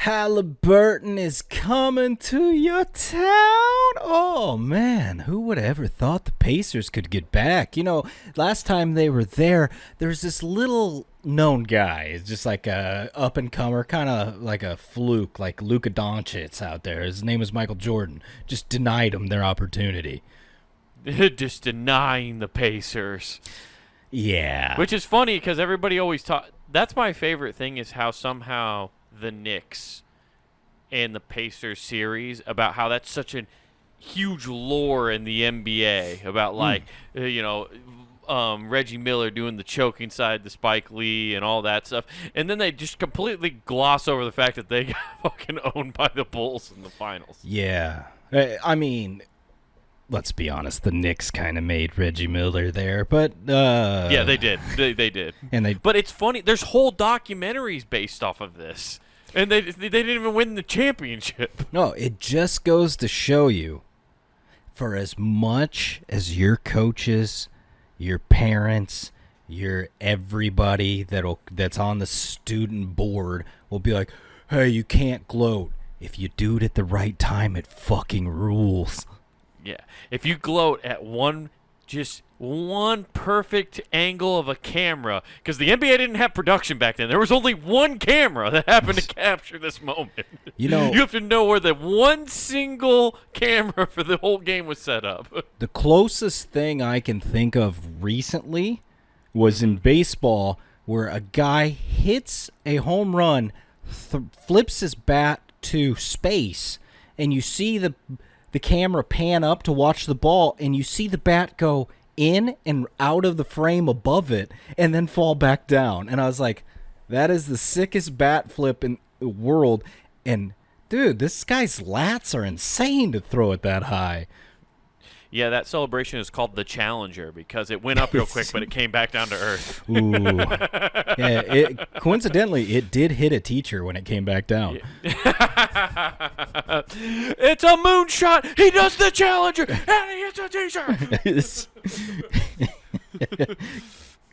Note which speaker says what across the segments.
Speaker 1: Halliburton is coming to your town. Oh, man. Who would have ever thought the Pacers could get back? You know, last time they were there, there's this little known guy. It's just like a up-and-comer, kind of like a fluke, like Luka Doncic out there. His name is Michael Jordan. Just denied them their opportunity.
Speaker 2: Just denying the Pacers.
Speaker 1: Yeah.
Speaker 2: Which is funny because everybody always talk. That's my favorite thing is how somehow the Knicks and the Pacers series about how that's such a huge lore in the NBA about Reggie Miller doing the choking side to Spike Lee and all that stuff. And then they just completely gloss over the fact that they got fucking owned by the Bulls in the finals.
Speaker 1: Yeah. I mean, let's be honest, the Knicks kind of made Reggie Miller there, but
Speaker 2: yeah, they did. They did. But it's funny. There's whole documentaries based off of this, and they didn't even win the championship.
Speaker 1: No, it just goes to show you, for as much as your coaches, your parents, your everybody that's on the student board will be like, hey, you can't gloat. If you do it at the right time, it fucking rules.
Speaker 2: Yeah. If you gloat at one perfect angle of a camera, because the NBA didn't have production back then. There was only one camera that happened to capture this moment. You have to know where the one single camera for the whole game was set up.
Speaker 1: The closest thing I can think of recently was in baseball where a guy hits a home run, flips his bat to space, and you see the camera pan up to watch the ball, and you see the bat go in and out of the frame above it and then fall back down. And I was like, that is the sickest bat flip in the world. And, dude, this guy's lats are insane to throw it that high.
Speaker 2: Yeah, that celebration is called the Challenger because it went up real quick, but it came back down to earth.
Speaker 1: Ooh. Yeah, coincidentally, it did hit a teacher when it came back down.
Speaker 2: Yeah. It's a moonshot. He does the Challenger, and he hits a teacher.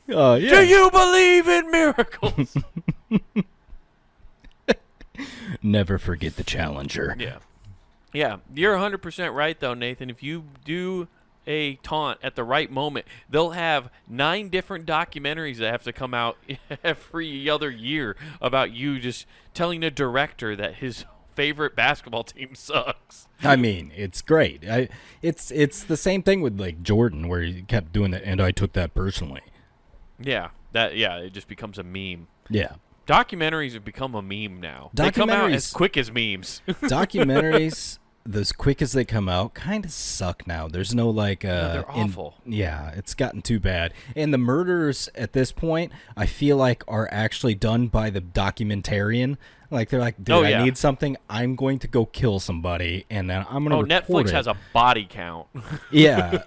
Speaker 1: Yeah.
Speaker 2: Do you believe in miracles?
Speaker 1: Never forget the Challenger.
Speaker 2: Yeah. Yeah, you're 100% right, though, Nathan. If you do a taunt at the right moment, they'll have 9 different documentaries that have to come out every other year about you just telling a director that his favorite basketball team sucks.
Speaker 1: I mean, it's great. It's the same thing with, like, Jordan, where he kept doing that, and I took that personally.
Speaker 2: Yeah, it just becomes a meme.
Speaker 1: Yeah.
Speaker 2: Documentaries have become a meme now. They come out as quick as memes.
Speaker 1: Documentaries, as quick as they come out, kind of suck now. There's no like...
Speaker 2: they're awful.
Speaker 1: Yeah, it's gotten too bad. And the murders at this point, I feel like, are actually done by the documentarian. Like, they're like, dude, I need something. I'm going to go kill somebody, and then I'm going to record
Speaker 2: Netflix
Speaker 1: it.
Speaker 2: has a body count.
Speaker 1: Yeah.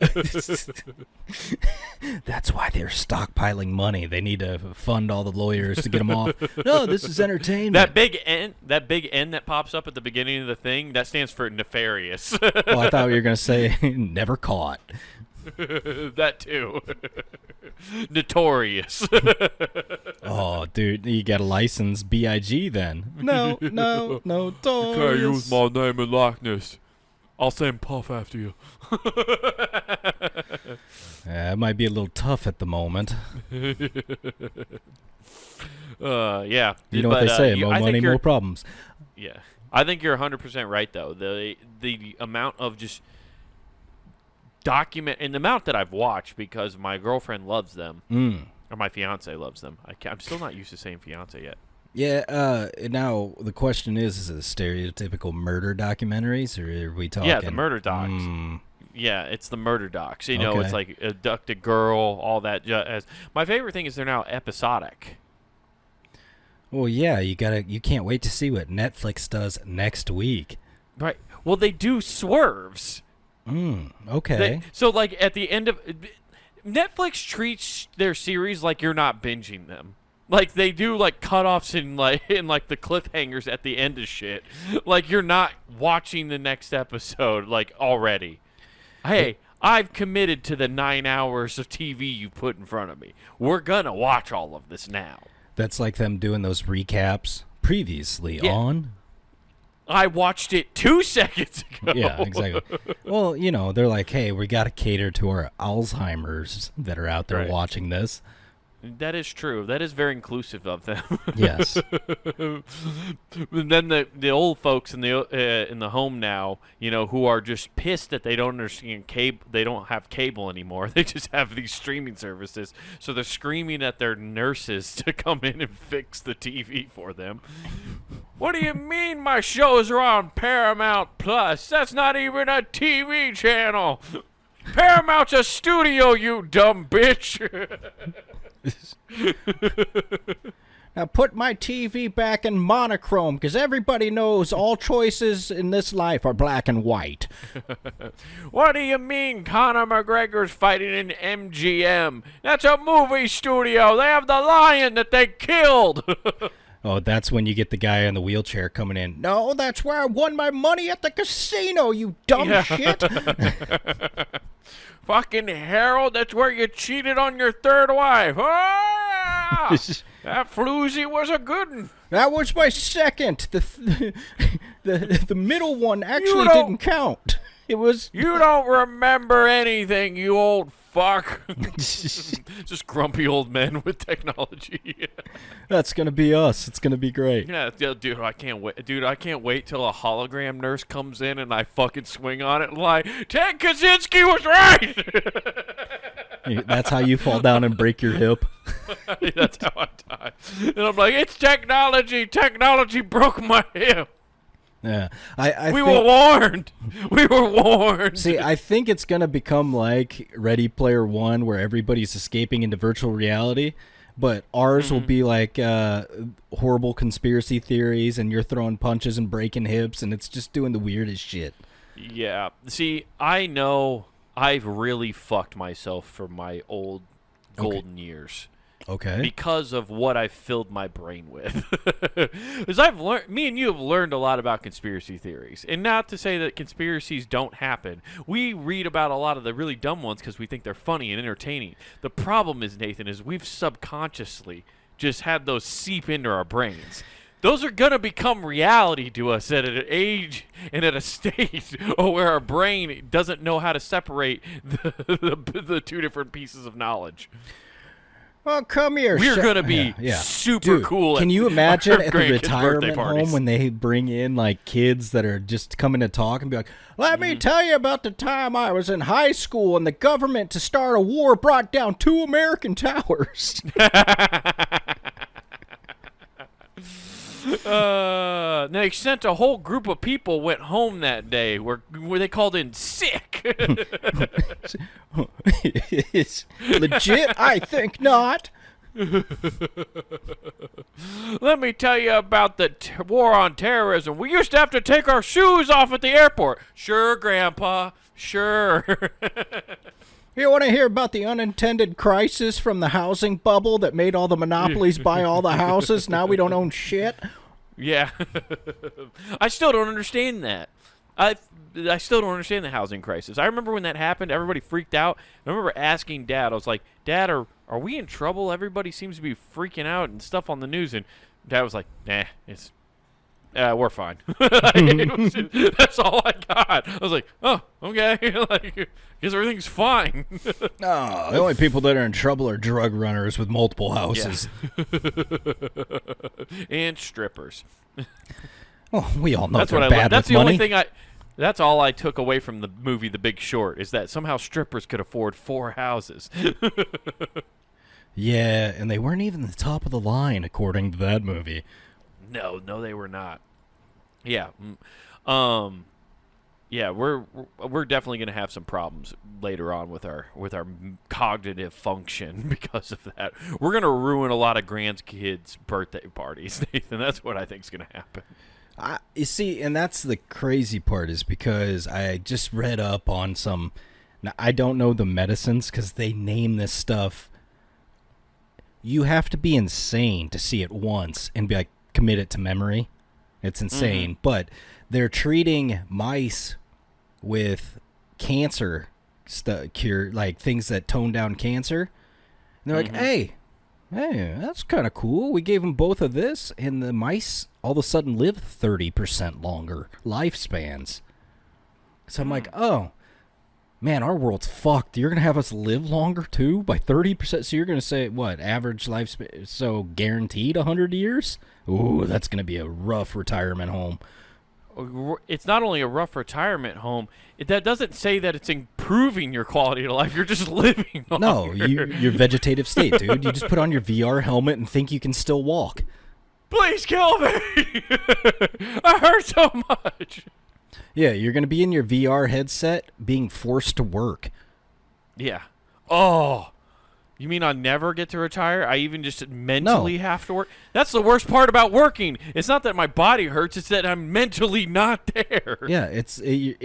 Speaker 1: That's why they're stockpiling money. They need to fund all the lawyers to get them off. No, this is entertainment.
Speaker 2: That big N that pops up at the beginning of the thing, that stands for nefarious.
Speaker 1: Well, I thought you were going to say never caught.
Speaker 2: That too. Notorious.
Speaker 1: Oh, dude, you got a license BIG then. No, notorious.
Speaker 2: You can't use my name and likeness. I'll send Puff after you.
Speaker 1: It might be a little tough at the moment.
Speaker 2: Yeah.
Speaker 1: You know what they say, more money, more problems.
Speaker 2: Yeah. I think you're 100% right, though. The amount of just document, and the amount that I've watched, because my girlfriend loves them, or my fiance loves them. I'm still not used to saying fiance yet.
Speaker 1: Yeah, now the question is it stereotypical murder documentaries, or are we talking?
Speaker 2: Yeah, the murder docs. Yeah, it's the murder docs. You know, it's like abducted girl, all that. My favorite thing is they're now episodic.
Speaker 1: Well, yeah, you can't wait to see what Netflix does next week.
Speaker 2: Right. Well, they do swerves.
Speaker 1: Okay.
Speaker 2: So, like, at the end of Netflix treats their series like you're not binging them. Like, they do, like, cutoffs in the cliffhangers at the end of shit. Like, you're not watching the next episode, like, already. Hey, I've committed to the 9 hours of TV you put in front of me. We're gonna watch all of this now.
Speaker 1: That's like them doing those recaps previously on.
Speaker 2: I watched it 2 seconds ago.
Speaker 1: Yeah, exactly. Well, they're like, hey, we got to cater to our Alzheimer's that are out there
Speaker 2: Right.
Speaker 1: watching this.
Speaker 2: That is true. That is very inclusive of them.
Speaker 1: Yes.
Speaker 2: And then the old folks in the home now, who are just pissed that they don't understand cable. They don't have cable anymore. They just have these streaming services. So they're screaming at their nurses to come in and fix the TV for them. What do you mean my shows are on Paramount Plus? That's not even a TV channel. Paramount's a studio, you dumb bitch.
Speaker 1: Now put my TV back in monochrome, because everybody knows all choices in this life are black and white.
Speaker 2: What do you mean Conor McGregor's fighting in MGM? That's a movie studio. They have the lion that they killed.
Speaker 1: Oh, that's when you get the guy in the wheelchair coming in. No, that's where I won my money at the casino, you dumb shit.
Speaker 2: Fucking Harold, that's where you cheated on your third wife. Ah! That floozy was a good one.
Speaker 1: That was my second. The middle one actually didn't count. It was...
Speaker 2: You don't remember anything, you old fuck. Just grumpy old men with technology.
Speaker 1: That's going to be us. It's going to be great.
Speaker 2: Yeah, dude, I can't wait. Dude, I can't wait till a hologram nurse comes in and I fucking swing on it and like, Ted Kaczynski was right.
Speaker 1: That's how you fall down and break your hip.
Speaker 2: That's how I die. And I'm like, it's technology. Technology broke my hip.
Speaker 1: Yeah,
Speaker 2: we were warned. We were warned.
Speaker 1: See, I think it's gonna become like Ready Player One, where everybody's escaping into virtual reality, but ours will be like horrible conspiracy theories, and you're throwing punches and breaking hips, and it's just doing the weirdest shit.
Speaker 2: Yeah. See, I know I've really fucked myself for my old golden years.
Speaker 1: Okay.
Speaker 2: Because of what I filled my brain with. Because me and you have learned a lot about conspiracy theories. And not to say that conspiracies don't happen. We read about a lot of the really dumb ones because we think they're funny and entertaining. The problem is, Nathan, is we've subconsciously just had those seep into our brains. Those are going to become reality to us at an age and at a stage where our brain doesn't know how to separate the two different pieces of knowledge.
Speaker 1: Well, come here.
Speaker 2: We're going to be super
Speaker 1: Dude,
Speaker 2: cool.
Speaker 1: Can you imagine at the
Speaker 2: grandkids'
Speaker 1: retirement
Speaker 2: birthday
Speaker 1: home when they bring in like kids that are just coming to talk and be like, let me tell you about the time I was in high school and the government to start a war brought down 2 American towers.
Speaker 2: They sent a whole group of people went home that day where they called in sick.
Speaker 1: It's legit? I think not.
Speaker 2: Let me tell you about the war on terrorism. We used to have to take our shoes off at the airport. Sure, Grandpa. Sure.
Speaker 1: You want to hear about the unintended crisis from the housing bubble that made all the monopolies buy all the houses? Now we don't own shit.
Speaker 2: Yeah. I still don't understand that. I still don't understand the housing crisis. I remember when that happened, everybody freaked out. I remember asking Dad, I was like, Dad, are we in trouble? Everybody seems to be freaking out and stuff on the news. And Dad was like, nah, we're fine. That's all I got. I was like, oh, okay. Like, guess everything's fine.
Speaker 1: No, the only people that are in trouble are drug runners with multiple houses.
Speaker 2: Yeah. And strippers.
Speaker 1: Well, we all know
Speaker 2: that's
Speaker 1: they're
Speaker 2: what I
Speaker 1: bad
Speaker 2: love. That's
Speaker 1: with
Speaker 2: the
Speaker 1: money.
Speaker 2: only thing That's all I took away from the movie The Big Short, is that somehow strippers could afford 4 houses.
Speaker 1: Yeah, and they weren't even the top of the line, according to that movie.
Speaker 2: No, they were not. Yeah. Yeah, we're definitely going to have some problems later on with our cognitive function because of that. We're going to ruin a lot of grandkids' birthday parties, Nathan. That's what I think is going to happen.
Speaker 1: You see, and that's the crazy part, is because I just read up on some. Now, I don't know the medicines because they name this stuff. You have to be insane to see it once and be like, commit it to memory. It's insane. But they're treating mice with cancer cure, like things that tone down cancer. And they're like, hey, Hey, that's kind of cool. We gave them both of this, and the mice all of a sudden live 30% longer lifespans. So I'm like, oh, man, our world's fucked. You're going to have us live longer, too, by 30%? So you're going to say, what, average lifespan, so guaranteed 100 years? Ooh, that's going to be a rough retirement home.
Speaker 2: It's not only a rough retirement home. That doesn't say that it's improving your quality of life. You're just living longer.
Speaker 1: No, your vegetative state, dude. You just put on your VR helmet and think you can still walk.
Speaker 2: Please kill me. I hurt so much.
Speaker 1: Yeah, you're going to be in your VR headset being forced to work.
Speaker 2: Yeah. Oh. You mean I never get to retire? I even just mentally have to work? That's the worst part about working. It's not that my body hurts. It's that I'm mentally not there.
Speaker 1: Yeah, it's the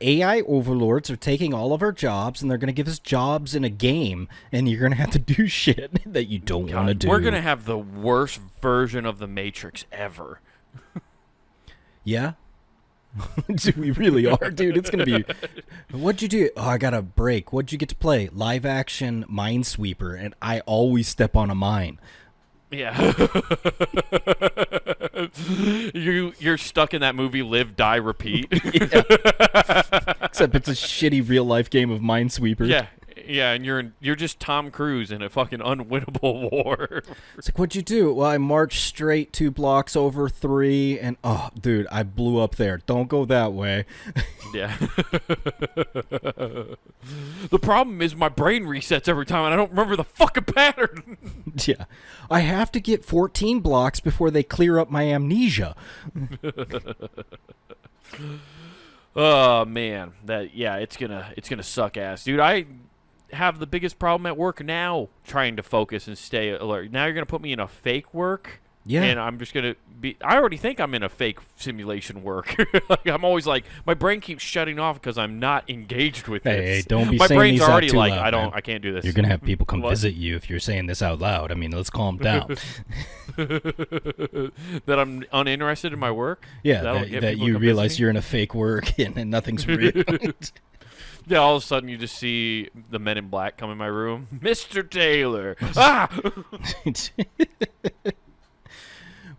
Speaker 1: AI overlords are taking all of our jobs, and they're going to give us jobs in a game, and you're going to have to do shit that you don't want to do.
Speaker 2: We're going to have the worst version of the Matrix ever.
Speaker 1: Yeah. We really are, dude. It's going to be... What'd you do? Oh, I got a break. What'd you get to play? Live action Minesweeper, and I always step on a mine.
Speaker 2: Yeah. You're stuck in that movie Live, Die, Repeat.
Speaker 1: Yeah. Except it's a shitty real-life game of Minesweeper.
Speaker 2: Yeah. Yeah, and you're just Tom Cruise in a fucking unwinnable war.
Speaker 1: It's like, what'd you do? Well, I marched straight 2 blocks over 3, and oh, dude, I blew up there. Don't go that way.
Speaker 2: Yeah. The problem is my brain resets every time, and I don't remember the fucking pattern.
Speaker 1: Yeah. I have to get 14 blocks before they clear up my amnesia.
Speaker 2: Oh man, it's gonna suck ass, dude. I have the biggest problem at work now trying to focus and stay alert. Now you're going to put me in a fake work?
Speaker 1: Yeah.
Speaker 2: And I'm just going to be... I already think I'm in a fake simulation work. Like, I'm always like... My brain keeps shutting off because I'm not engaged with this.
Speaker 1: Hey, don't be
Speaker 2: my
Speaker 1: saying
Speaker 2: brain's
Speaker 1: these out
Speaker 2: already
Speaker 1: too
Speaker 2: like,
Speaker 1: loud,
Speaker 2: I can't do this.
Speaker 1: You're going to have people come visit you if you're saying this out loud. I mean, let's calm down.
Speaker 2: That I'm uninterested in my work?
Speaker 1: Yeah, that you realize you're in a fake work and nothing's real.
Speaker 2: Yeah, all of a sudden you just see the Men in Black come in my room. Mr. Taylor. Ah!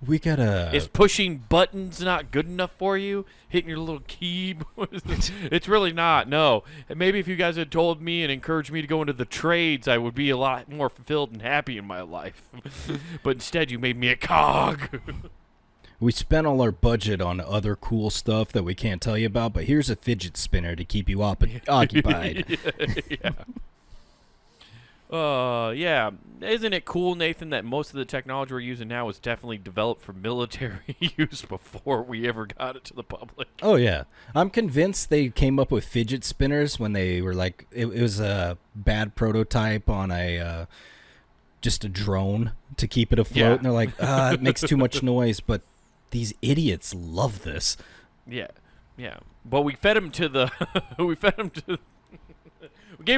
Speaker 1: We gotta...
Speaker 2: Is pushing buttons not good enough for you? Hitting your little key? It's really not, no. Maybe if you guys had told me and encouraged me to go into the trades, I would be a lot more fulfilled and happy in my life. But instead you made me a cog.
Speaker 1: We spent all our budget on other cool stuff that we can't tell you about, but here's a fidget spinner to keep you occupied.
Speaker 2: Yeah. Isn't it cool, Nathan, that most of the technology we're using now was definitely developed for military use before we ever got it to the public?
Speaker 1: Oh, yeah. I'm convinced they came up with fidget spinners when they were like, it was a bad prototype on a, just a drone to keep it afloat.
Speaker 2: Yeah.
Speaker 1: And they're like, it makes too much noise, but these idiots love this.
Speaker 2: Yeah, yeah. Well, we fed them to the... we gave them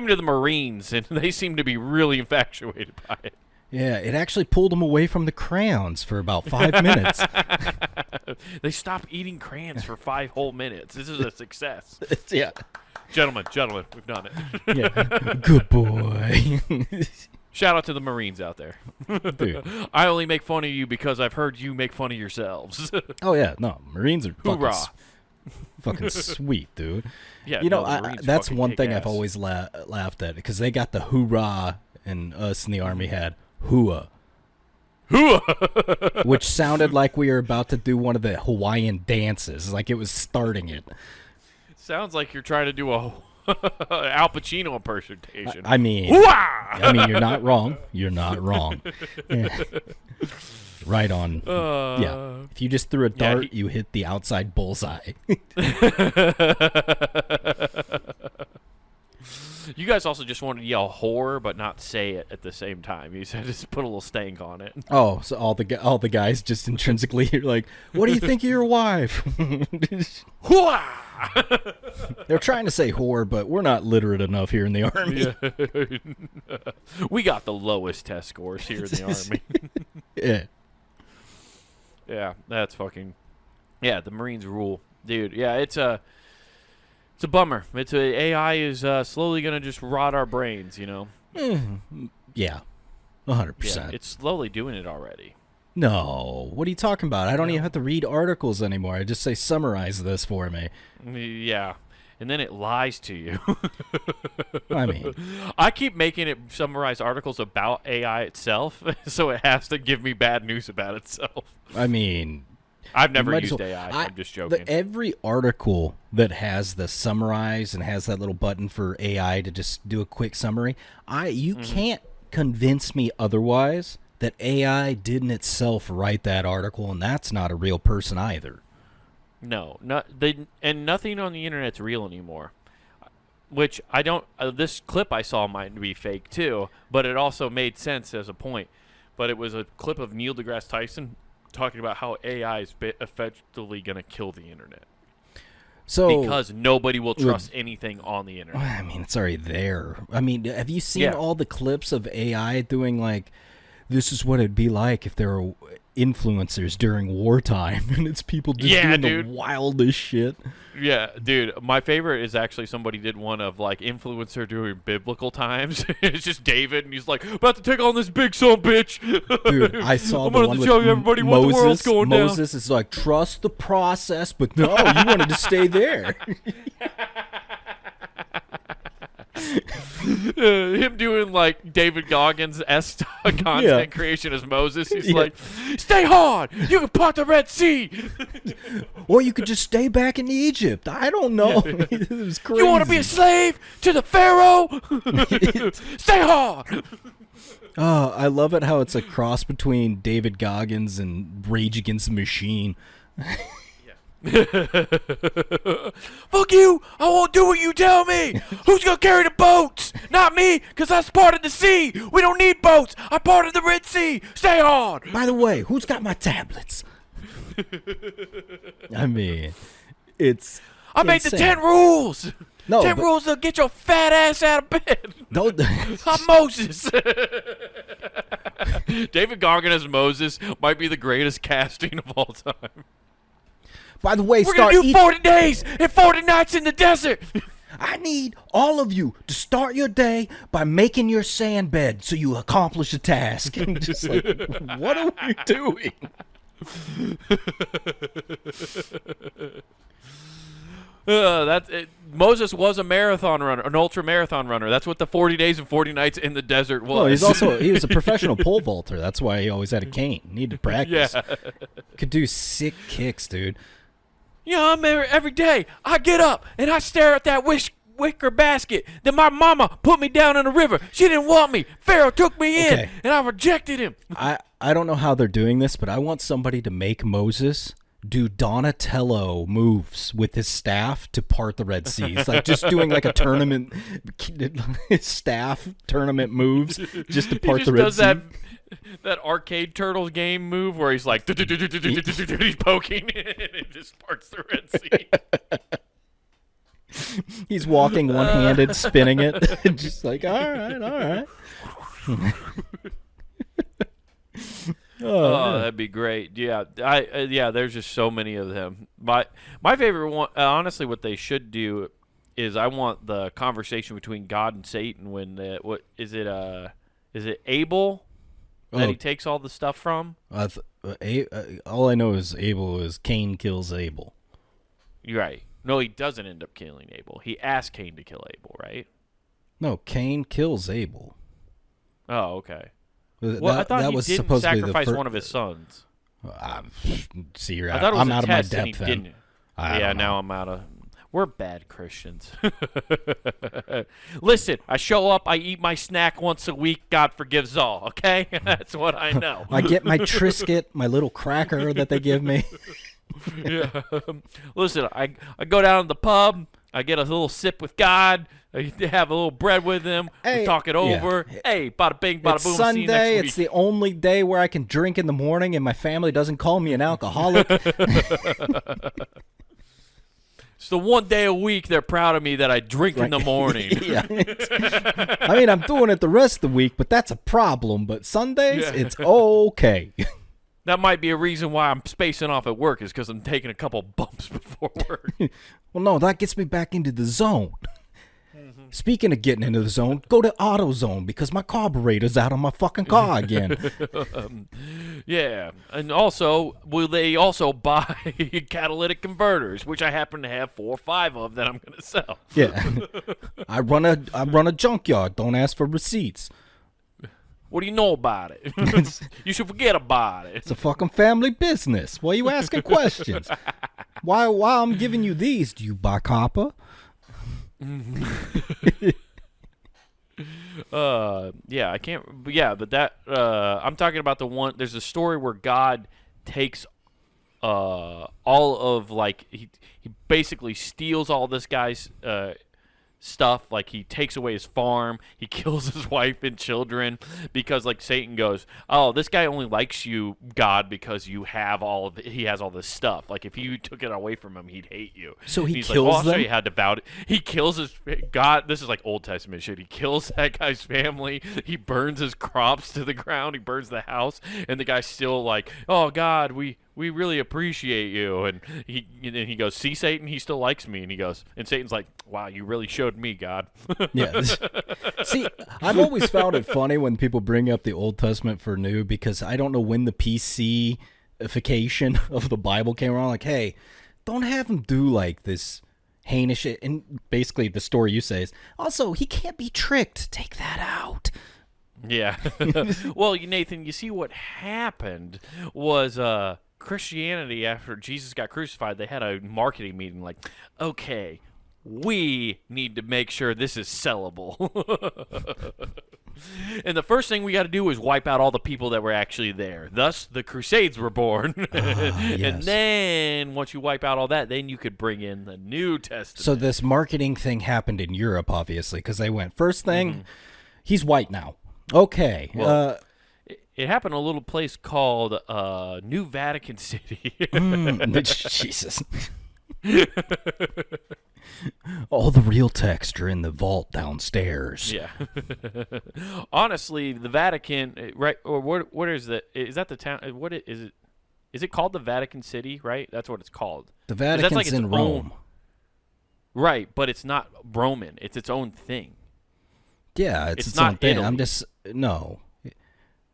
Speaker 2: to the Marines, and they seem to be really infatuated by it.
Speaker 1: Yeah, it actually pulled them away from the crayons for about 5 minutes.
Speaker 2: They stopped eating crayons for 5 whole minutes. This is a success.
Speaker 1: Yeah.
Speaker 2: Gentlemen, we've done it.
Speaker 1: Yeah. Good boy.
Speaker 2: Shout out to the Marines out there.
Speaker 1: Dude.
Speaker 2: I only make fun of you because I've heard you make fun of yourselves.
Speaker 1: Oh, yeah. No, Marines are
Speaker 2: fucking
Speaker 1: sweet, dude.
Speaker 2: Yeah,
Speaker 1: you know, that's
Speaker 2: fucking
Speaker 1: one thing
Speaker 2: kick
Speaker 1: I've
Speaker 2: ass.
Speaker 1: always laughed at, because they got the hoorah, and us in the Army had hooah.
Speaker 2: Hooah!
Speaker 1: Which sounded like we were about to do one of the Hawaiian dances, like it was starting it.
Speaker 2: Sounds like you're trying to do a Al Pacino impersonation.
Speaker 1: I mean,
Speaker 2: Hooah!
Speaker 1: you're not wrong. You're not wrong. Yeah. Right on. Yeah. If you just threw a dart, you hit the outside bullseye.
Speaker 2: You guys also just wanted to yell "whore" but not say it at the same time. You said just put a little stank on it.
Speaker 1: Oh, so all the guys just intrinsically are like, "What do you think of your wife?"
Speaker 2: Hooah!
Speaker 1: They're trying to say whore, but we're not literate enough here in the Army.
Speaker 2: Yeah. We got the lowest test scores here in the Army.
Speaker 1: Yeah.
Speaker 2: Yeah, that's fucking... Yeah, the Marines rule. Dude, yeah, it's a AI is slowly going to just rot our brains, you know?
Speaker 1: Yeah,
Speaker 2: Yeah,
Speaker 1: 100%.
Speaker 2: it's slowly doing it already.
Speaker 1: No, what are you talking about? I don't even have to read articles anymore. I just say summarize this for me.
Speaker 2: Yeah. And then it lies to you.
Speaker 1: I mean,
Speaker 2: I keep making it summarize articles about AI itself, so it has to give me bad news about itself.
Speaker 1: I mean,
Speaker 2: I've never
Speaker 1: might as
Speaker 2: used
Speaker 1: well-
Speaker 2: AI. I'm just joking.
Speaker 1: Every article that has the summarize and has that little button for AI to just do a quick summary, you can't convince me otherwise that AI didn't itself write that article, and that's not a real person either.
Speaker 2: No, and nothing on the internet's real anymore. Which I don't. This clip I saw might be fake too, but it also made sense as a point. But it was a clip of Neil deGrasse Tyson talking about how AI is effectively going to kill the internet
Speaker 1: So
Speaker 2: because nobody will trust anything on the internet.
Speaker 1: I mean, it's already there. I mean, have you seen all the clips of AI doing like, this is what it'd be like if there were influencers during wartime, and it's people just doing the wildest shit.
Speaker 2: Yeah, dude. My favorite is actually somebody did one of like influencer during biblical times. It's just David, and he's like, about to take on this big son bitch.
Speaker 1: Dude, I saw
Speaker 2: I'm
Speaker 1: the
Speaker 2: gonna
Speaker 1: one with
Speaker 2: show everybody what the world's going down.
Speaker 1: Moses is like, trust the process, but no, you wanted to stay there.
Speaker 2: Him doing like David Goggins-esque content creation as Moses. He's like, stay hard. You can part the Red Sea.
Speaker 1: Or you could just stay back in Egypt. I don't know. It was crazy.
Speaker 2: You want to be a slave to the Pharaoh? Stay hard.
Speaker 1: Oh, I love it how it's a cross between David Goggins and Rage Against the Machine.
Speaker 2: Fuck you! I won't do what you tell me! Who's gonna carry the boats? Not me, because I parted the sea! We don't need boats! I parted the Red Sea! Stay hard!
Speaker 1: By the way, who's got my tablets? I mean, it's
Speaker 2: I made the
Speaker 1: insane.
Speaker 2: 10 rules!
Speaker 1: No,
Speaker 2: 10 rules to get your fat ass out of bed!
Speaker 1: Don't.
Speaker 2: I'm Moses! David Goggins as Moses might be the greatest casting of all time.
Speaker 1: By the way,
Speaker 2: We're gonna do 40 days and 40 nights in the desert!
Speaker 1: I need all of you to start your day by making your sand bed so you accomplish a task. I'm just like, what are we doing?
Speaker 2: That's it. Moses was a marathon runner, an ultra marathon runner. That's what the 40 days and 40 nights in the desert was.
Speaker 1: Well, he was a professional pole vaulter. That's why he always had a cane. Needed practice.
Speaker 2: Yeah.
Speaker 1: Could do sick kicks, dude.
Speaker 2: Yeah, I'm there every day. I get up and I stare at that wicker basket that my mama put me down in the river. She didn't want me. Pharaoh took me in, and I rejected him.
Speaker 1: I don't know how they're doing this, but I want somebody to make Moses do Donatello moves with his staff to part the Red Sea. It's like just doing like a tournament, staff tournament moves just to part the Red Sea.
Speaker 2: That arcade turtles game move where he's like he's poking and it just parts the Red Sea.
Speaker 1: He's walking one-handed, spinning it, just like all right.
Speaker 2: Oh, that'd be great. Yeah, there's just so many of them. My favorite one, honestly, what they should do is I want the conversation between God and Satan when what is it? Is it Abel that he takes all the stuff from?
Speaker 1: All I know is Abel is Cain kills Abel.
Speaker 2: You're right. No, he doesn't end up killing Abel. He asked Cain to kill Abel, right?
Speaker 1: No, Cain kills Abel.
Speaker 2: Oh, okay. Well, I thought he didn't sacrifice one of his sons.
Speaker 1: See, you're
Speaker 2: I thought it was
Speaker 1: I'm
Speaker 2: a
Speaker 1: out of my
Speaker 2: test and he
Speaker 1: depth.
Speaker 2: didn't. Yeah, now I'm out of. We're bad Christians. Listen, I show up, I eat my snack once a week. God forgives all. Okay, that's what I know.
Speaker 1: I get my Triscuit, my little cracker that they give me.
Speaker 2: Yeah. Listen, I go down to the pub. I get a little sip with God. I have a little bread with him.
Speaker 1: Hey,
Speaker 2: we talk it over. Yeah. Hey, bada bing, bada
Speaker 1: it's
Speaker 2: boom.
Speaker 1: Sunday.
Speaker 2: See you next week.
Speaker 1: It's the only day where I can drink in the morning, and my family doesn't call me an alcoholic.
Speaker 2: It's the one day a week they're proud of me that I drink in the morning.
Speaker 1: Yeah. I mean, I'm doing it the rest of the week, but that's a problem. But Sundays, it's okay.
Speaker 2: That might be a reason why I'm spacing off at work is because I'm taking a couple bumps before work.
Speaker 1: Well, no, that gets me back into the zone. Speaking of getting into the zone, go to AutoZone because my carburetor's out on my fucking car again.
Speaker 2: Yeah, and also, will they also buy catalytic converters, which I happen to have 4 or 5 of that I'm going to sell.
Speaker 1: Yeah. I run a junkyard. Don't ask for receipts.
Speaker 2: What do you know about it? You should forget about it.
Speaker 1: It's a fucking family business. Why are you asking questions? Why I'm giving you these, do you buy copper?
Speaker 2: Yeah, I can't. Yeah, but that I'm talking about the one. There's a story where God takes all of like he basically steals all this guy's stuff. Like he takes away his farm, he kills his wife and children because like Satan goes, oh, this guy only likes you, God, because you have all of he has all this stuff. Like if you took it away from him, he'd hate you.
Speaker 1: So
Speaker 2: he's
Speaker 1: kills
Speaker 2: like, I'll
Speaker 1: them?
Speaker 2: show you how devout he kills his God. This is like Old Testament shit. He kills that guy's family. He burns his crops to the ground. He burns the house, and the guy's still like, oh God, we really appreciate you. And he goes, see, Satan, he still likes me. And he goes, and Satan's like, wow, you really showed me, God.
Speaker 1: Yeah. See, I've always found it funny when people bring up the Old Testament for new because I don't know when the PC-ification of the Bible came around. Like, hey, don't have him do like this heinous shit. And basically the story you say is, also, he can't be tricked. Take that out.
Speaker 2: Yeah. Well, Nathan, you see what happened was Christianity, after Jesus got crucified, they had a marketing meeting like, okay, we need to make sure this is sellable. And the first thing we got to do is wipe out all the people that were actually there. Thus, the Crusades were born.
Speaker 1: Yes.
Speaker 2: And then, once you wipe out all that, then you could bring in the New Testament.
Speaker 1: So this marketing thing happened in Europe, obviously, because they went, first thing, he's white now. Okay.
Speaker 2: Well, it happened in a little place called New Vatican City.
Speaker 1: Jesus. All the real texts are in the vault downstairs.
Speaker 2: Yeah. Honestly, the Vatican, right? Or what is that? Is that the town? What is it? Is it called the Vatican City? Right. That's what it's called.
Speaker 1: The Vatican's
Speaker 2: like
Speaker 1: in Rome.
Speaker 2: Right, but it's not Roman. It's its own thing.
Speaker 1: Yeah, it's
Speaker 2: not
Speaker 1: own thing.
Speaker 2: Italy.
Speaker 1: I'm just no.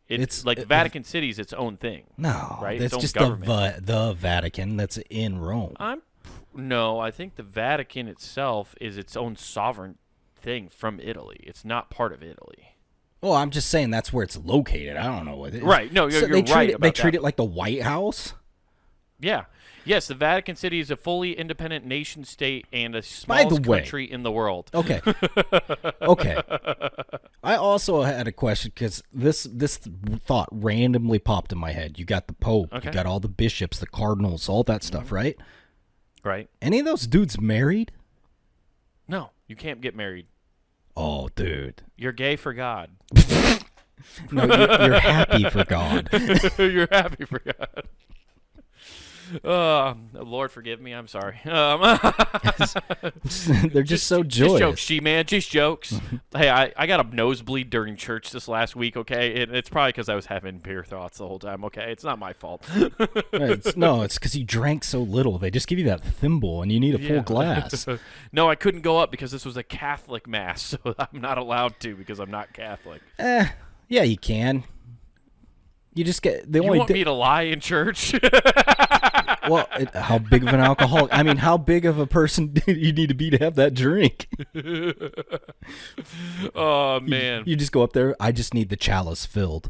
Speaker 2: It's like Vatican City's its own thing.
Speaker 1: No,
Speaker 2: right?
Speaker 1: That's
Speaker 2: its own
Speaker 1: just
Speaker 2: government.
Speaker 1: the Vatican that's in Rome.
Speaker 2: No, I think the Vatican itself is its own sovereign thing from Italy. It's not part of Italy.
Speaker 1: Well, I'm just saying that's where it's located. I don't know what it is.
Speaker 2: Right. No, you're right about
Speaker 1: They treat
Speaker 2: that.
Speaker 1: it like the White House?
Speaker 2: Yeah. Yes, the Vatican City is a fully independent nation state and a smallest country in the world.
Speaker 1: Okay. Okay. I also had a question because this thought randomly popped in my head. You got the Pope.
Speaker 2: Okay.
Speaker 1: You got all the bishops, the cardinals, all that stuff, right?
Speaker 2: Right.
Speaker 1: Any of those dudes married?
Speaker 2: No, you can't get married.
Speaker 1: Oh, dude.
Speaker 2: You're gay for God.
Speaker 1: No, you're happy for God.
Speaker 2: You're happy for God. Lord, forgive me. I'm sorry.
Speaker 1: They're just so joyous.
Speaker 2: Just jokes, G-man. Just jokes. Hey, I got a nosebleed during church this last week, okay? And it's probably because I was having beer thoughts the whole time, okay? It's not my fault.
Speaker 1: It's because you drank so little. They just give you that thimble, and you need a full glass.
Speaker 2: No, I couldn't go up because this was a Catholic mass, so I'm not allowed to because I'm not Catholic.
Speaker 1: Yeah, you can. You just get...
Speaker 2: You want me to lie in church?
Speaker 1: Well, how big of an alcoholic? I mean, how big of a person do you need to be to have that drink?
Speaker 2: Oh, man.
Speaker 1: You just go up there, I just need the chalice filled.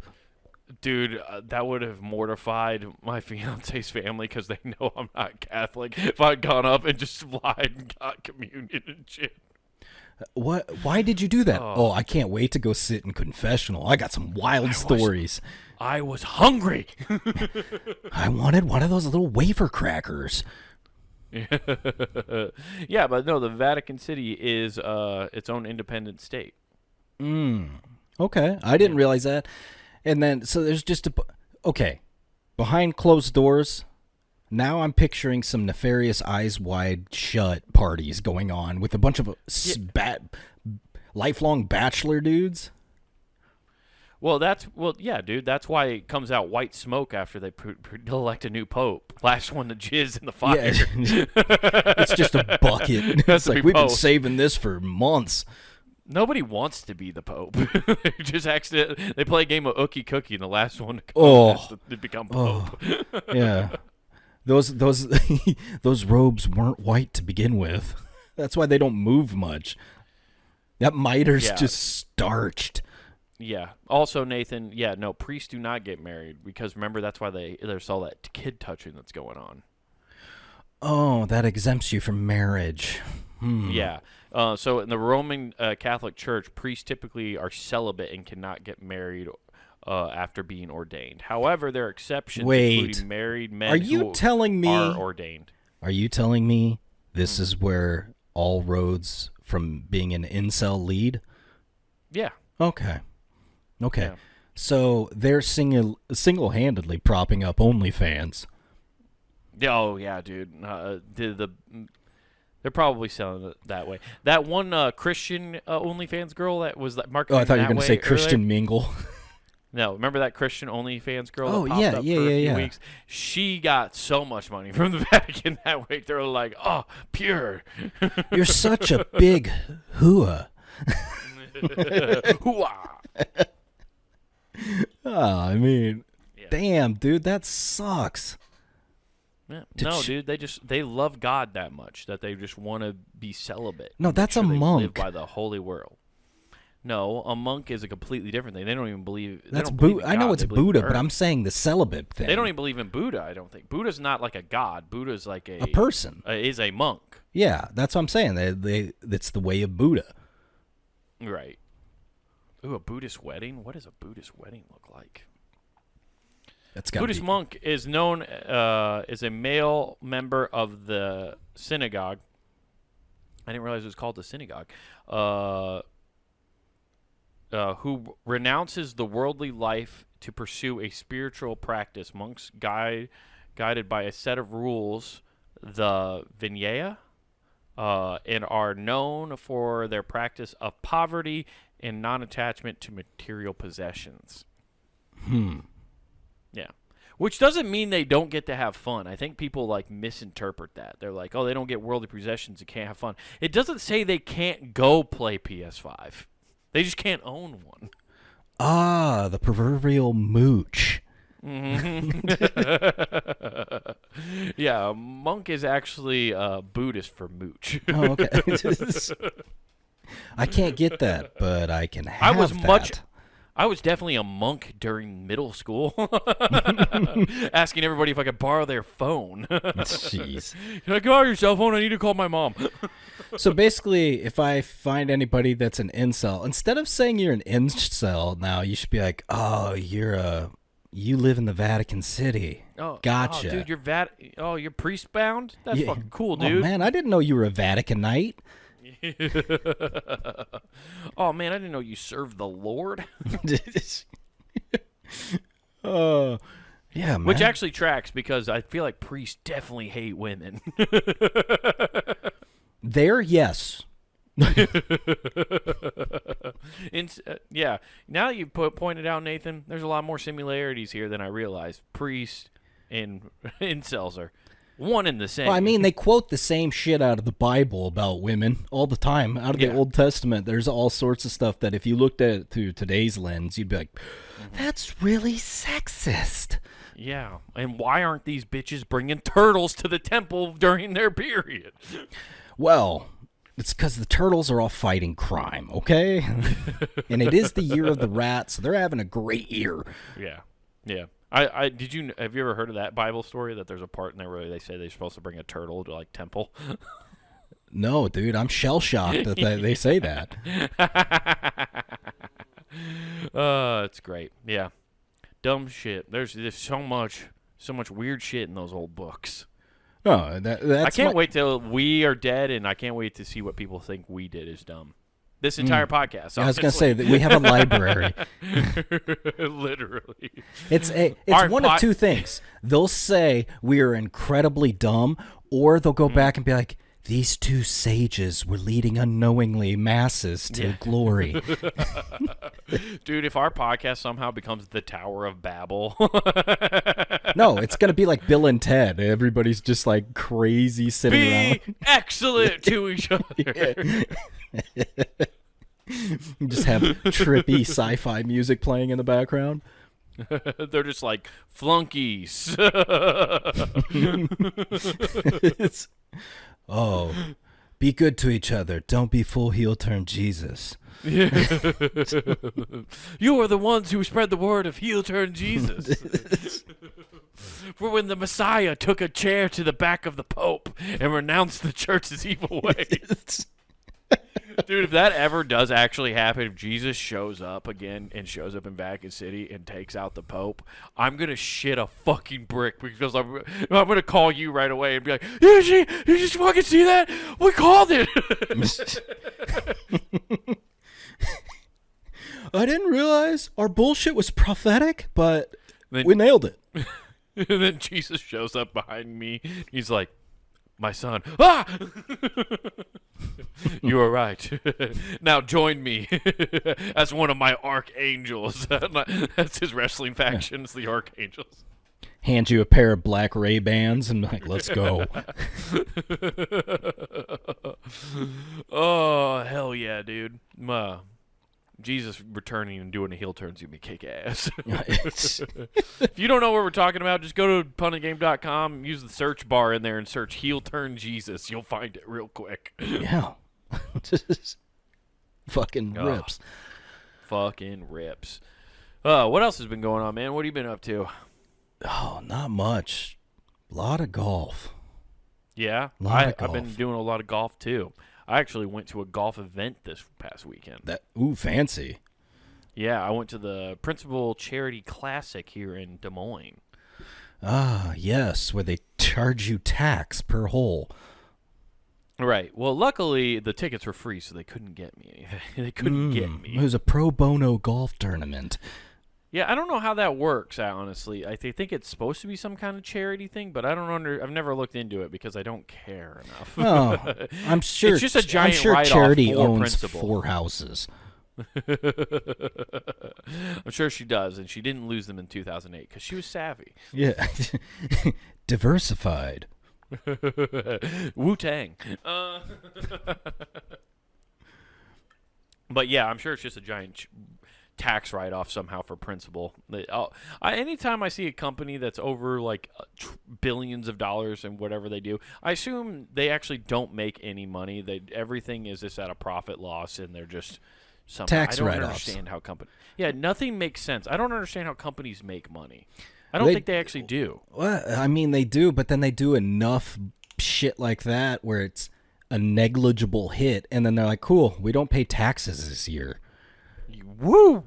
Speaker 2: Dude, that would have mortified my fiance's family because they know I'm not Catholic if I'd gone up and just lied and got communion and shit.
Speaker 1: What? Why did you do that? Oh, I can't wait to go sit in confessional. I got some wild stories.
Speaker 2: I was hungry.
Speaker 1: I wanted one of those little wafer crackers.
Speaker 2: Yeah, but no, the Vatican City is its own independent state.
Speaker 1: Okay, I didn't realize that. And then, so there's just okay, behind closed doors. Now I'm picturing some nefarious eyes wide shut parties going on with a bunch of lifelong bachelor dudes.
Speaker 2: Yeah, dude. That's why it comes out white smoke after they elect a new pope. Last one to jizz in the fire.
Speaker 1: Yeah, it's just a bucket. It's like we've been saving this for months.
Speaker 2: Nobody wants to be the pope. They just accidentally they play a game of ookie cookie, and the last one to come has to become pope.
Speaker 1: Yeah, those those robes weren't white to begin with. That's why they don't move much. That miter's just starched.
Speaker 2: Yeah. Also, Nathan, no, priests do not get married because remember that's why there's all that kid touching that's going on.
Speaker 1: Oh, that exempts you from marriage.
Speaker 2: Yeah. So in the Roman Catholic Church, priests typically are celibate and cannot get married after being ordained. However, there are exceptions, including married men who are ordained.
Speaker 1: Are you telling me this is where all roads from being an incel lead?
Speaker 2: Yeah.
Speaker 1: Okay.
Speaker 2: Yeah.
Speaker 1: So they're single-handedly propping up OnlyFans.
Speaker 2: Oh, yeah, dude. They're probably selling it that way. That one Christian OnlyFans girl that was marketing.
Speaker 1: Oh, I thought you were
Speaker 2: going to
Speaker 1: say Christian Mingle.
Speaker 2: No, remember that Christian OnlyFans girl
Speaker 1: Oh,
Speaker 2: that popped
Speaker 1: yeah,
Speaker 2: up for a few weeks? She got so much money from the Vatican that week. They were like, oh, pure.
Speaker 1: You're such a big hooah.
Speaker 2: Hooah.
Speaker 1: Oh, I mean, damn, dude, that sucks.
Speaker 2: Yeah. No, dude, they love God that much that they just want to be celibate.
Speaker 1: No, that's a monk.
Speaker 2: Live by the holy world. No, a monk is a completely different thing. They don't even believe.
Speaker 1: That's Buddha. I know it's Buddha, but I'm saying the celibate thing.
Speaker 2: They don't even believe in Buddha. I don't think Buddha's not like a god. Buddha's like a
Speaker 1: person.
Speaker 2: Is a monk.
Speaker 1: Yeah, that's what I'm saying. That's the way of Buddha.
Speaker 2: Right. Ooh, a Buddhist wedding? What does a Buddhist wedding look like? Buddhist monk is known as a male member of the synagogue. I didn't realize it was called the synagogue. Who renounces the worldly life to pursue a spiritual practice. Monks guided by a set of rules, the Vinaya, and are known for their practice of poverty and non-attachment to material possessions. Yeah. Which doesn't mean they don't get to have fun. I think people misinterpret that. They're like, oh, they don't get worldly possessions and can't have fun. It doesn't say they can't go play PS5. They just can't own one.
Speaker 1: Ah, the proverbial mooch.
Speaker 2: Mm-hmm. Yeah, a monk is actually Buddhist for mooch.
Speaker 1: Oh, okay. I can't get that, but I can have that.
Speaker 2: I was definitely a monk during middle school, asking everybody if I could borrow their phone.
Speaker 1: Jeez.
Speaker 2: Can I borrow your cell phone? I need to call my mom.
Speaker 1: So basically, if I find anybody that's an incel, instead of saying you're an incel now, you should be like, oh, you live in the Vatican City.
Speaker 2: Oh,
Speaker 1: gotcha.
Speaker 2: Oh, dude, you're priest bound? That's fucking cool, dude.
Speaker 1: Oh, man, I didn't know you were a Vaticanite.
Speaker 2: Oh, man, I didn't know you served the Lord.
Speaker 1: Yeah, man.
Speaker 2: Which actually tracks because I feel like priests definitely hate women.
Speaker 1: Yes.
Speaker 2: Yeah. Now that you pointed out, Nathan, there's a lot more similarities here than I realized. Priests and incels are one and the same.
Speaker 1: Well, I mean, they quote the same shit out of the Bible about women all the time. Out of the Old Testament, there's all sorts of stuff that if you looked at it through today's lens, you'd be like, that's really sexist.
Speaker 2: Yeah, and why aren't these bitches bringing turtles to the temple during their period?
Speaker 1: Well, it's because the turtles are all fighting crime, okay? And it is the year of the rat, so they're having a great year.
Speaker 2: Yeah, yeah. Have you ever heard of that Bible story that there's a part in there where they say they're supposed to bring a turtle to temple?
Speaker 1: No, dude, I'm shell-shocked that they say that.
Speaker 2: It's great. Yeah. Dumb shit. There's so much weird shit in those old books.
Speaker 1: No, that's
Speaker 2: I can't wait till we are dead, and I can't wait to see what people think we did is dumb. This entire podcast.
Speaker 1: I was going to say that we have a library.
Speaker 2: Literally.
Speaker 1: It's one of two things. They'll say we are incredibly dumb, or they'll go back and be like, these two sages were leading unknowingly masses to glory.
Speaker 2: Dude, if our podcast somehow becomes the Tower of Babel.
Speaker 1: No, it's going to be like Bill and Ted. Everybody's just like crazy sitting around.
Speaker 2: Be excellent to each other.
Speaker 1: You just have trippy sci-fi music playing in the background.
Speaker 2: They're just like flunkies.
Speaker 1: Oh, be good to each other. Don't be full heel turn Jesus.
Speaker 2: You are the ones who spread the word of heel turn Jesus. For when the Messiah took a chair to the back of the Pope and renounced the church's evil ways. Dude, if that ever does actually happen, if Jesus shows up again and shows up in Vatican City and takes out the Pope, I'm going to shit a fucking brick because I'm going to call you right away and be like, you just fucking see that? We called it.
Speaker 1: I didn't realize our bullshit was prophetic, but
Speaker 2: Then-
Speaker 1: we nailed it.
Speaker 2: And then Jesus shows up behind me. He's like, my son. Ah! You are right. Now join me as one of my archangels. That's his wrestling faction. It's the Archangels.
Speaker 1: Hand you a pair of black Ray-Bans and like, let's go.
Speaker 2: Oh, hell yeah, dude. Jesus returning and doing a heel turn's gonna be kick ass. If you don't know what we're talking about, just go to punandgame.com, use the search bar in there and search heel turn Jesus. You'll find it real quick.
Speaker 1: Yeah. Just fucking rips.
Speaker 2: Fucking rips. What else has been going on, man? What have you been up to?
Speaker 1: Oh, not much. A lot of golf.
Speaker 2: Yeah,
Speaker 1: Lot of
Speaker 2: I've been
Speaker 1: golf.
Speaker 2: doing a lot of golf too. I actually went to a golf event this past weekend.
Speaker 1: Fancy.
Speaker 2: Yeah, I went to the Principal Charity Classic here in Des Moines.
Speaker 1: Ah, yes, where they charge you tax per hole.
Speaker 2: Right. Well, luckily the tickets were free, so they couldn't get me. They couldn't get
Speaker 1: It
Speaker 2: me.
Speaker 1: was a pro bono golf tournament.
Speaker 2: Yeah, I don't know how that works. Honestly, I think it's supposed to be some kind of charity thing, but I don't I've never looked into it because I don't care enough.
Speaker 1: Oh, I'm sure.
Speaker 2: It's just a giant
Speaker 1: I'm sure
Speaker 2: write-off
Speaker 1: charity
Speaker 2: for
Speaker 1: owns
Speaker 2: Principal.
Speaker 1: 4 houses.
Speaker 2: I'm sure she does, and she didn't lose them in 2008 because she was savvy.
Speaker 1: Yeah, diversified.
Speaker 2: Wu-Tang. But yeah, I'm sure it's just a giant tax write-off somehow for Principal. Anytime I see a company that's over like billions of dollars and whatever they do, I assume they actually don't make any money. Everything is just at a profit loss, and they're just somehow.
Speaker 1: Tax
Speaker 2: I don't
Speaker 1: write-offs.
Speaker 2: understand how Yeah, nothing makes sense. I don't understand how companies make money. I don't think they actually do.
Speaker 1: Well, I mean, they do, but then they do enough shit like that where it's a negligible hit, and then they're like, cool, we don't pay taxes this year.
Speaker 2: Woo!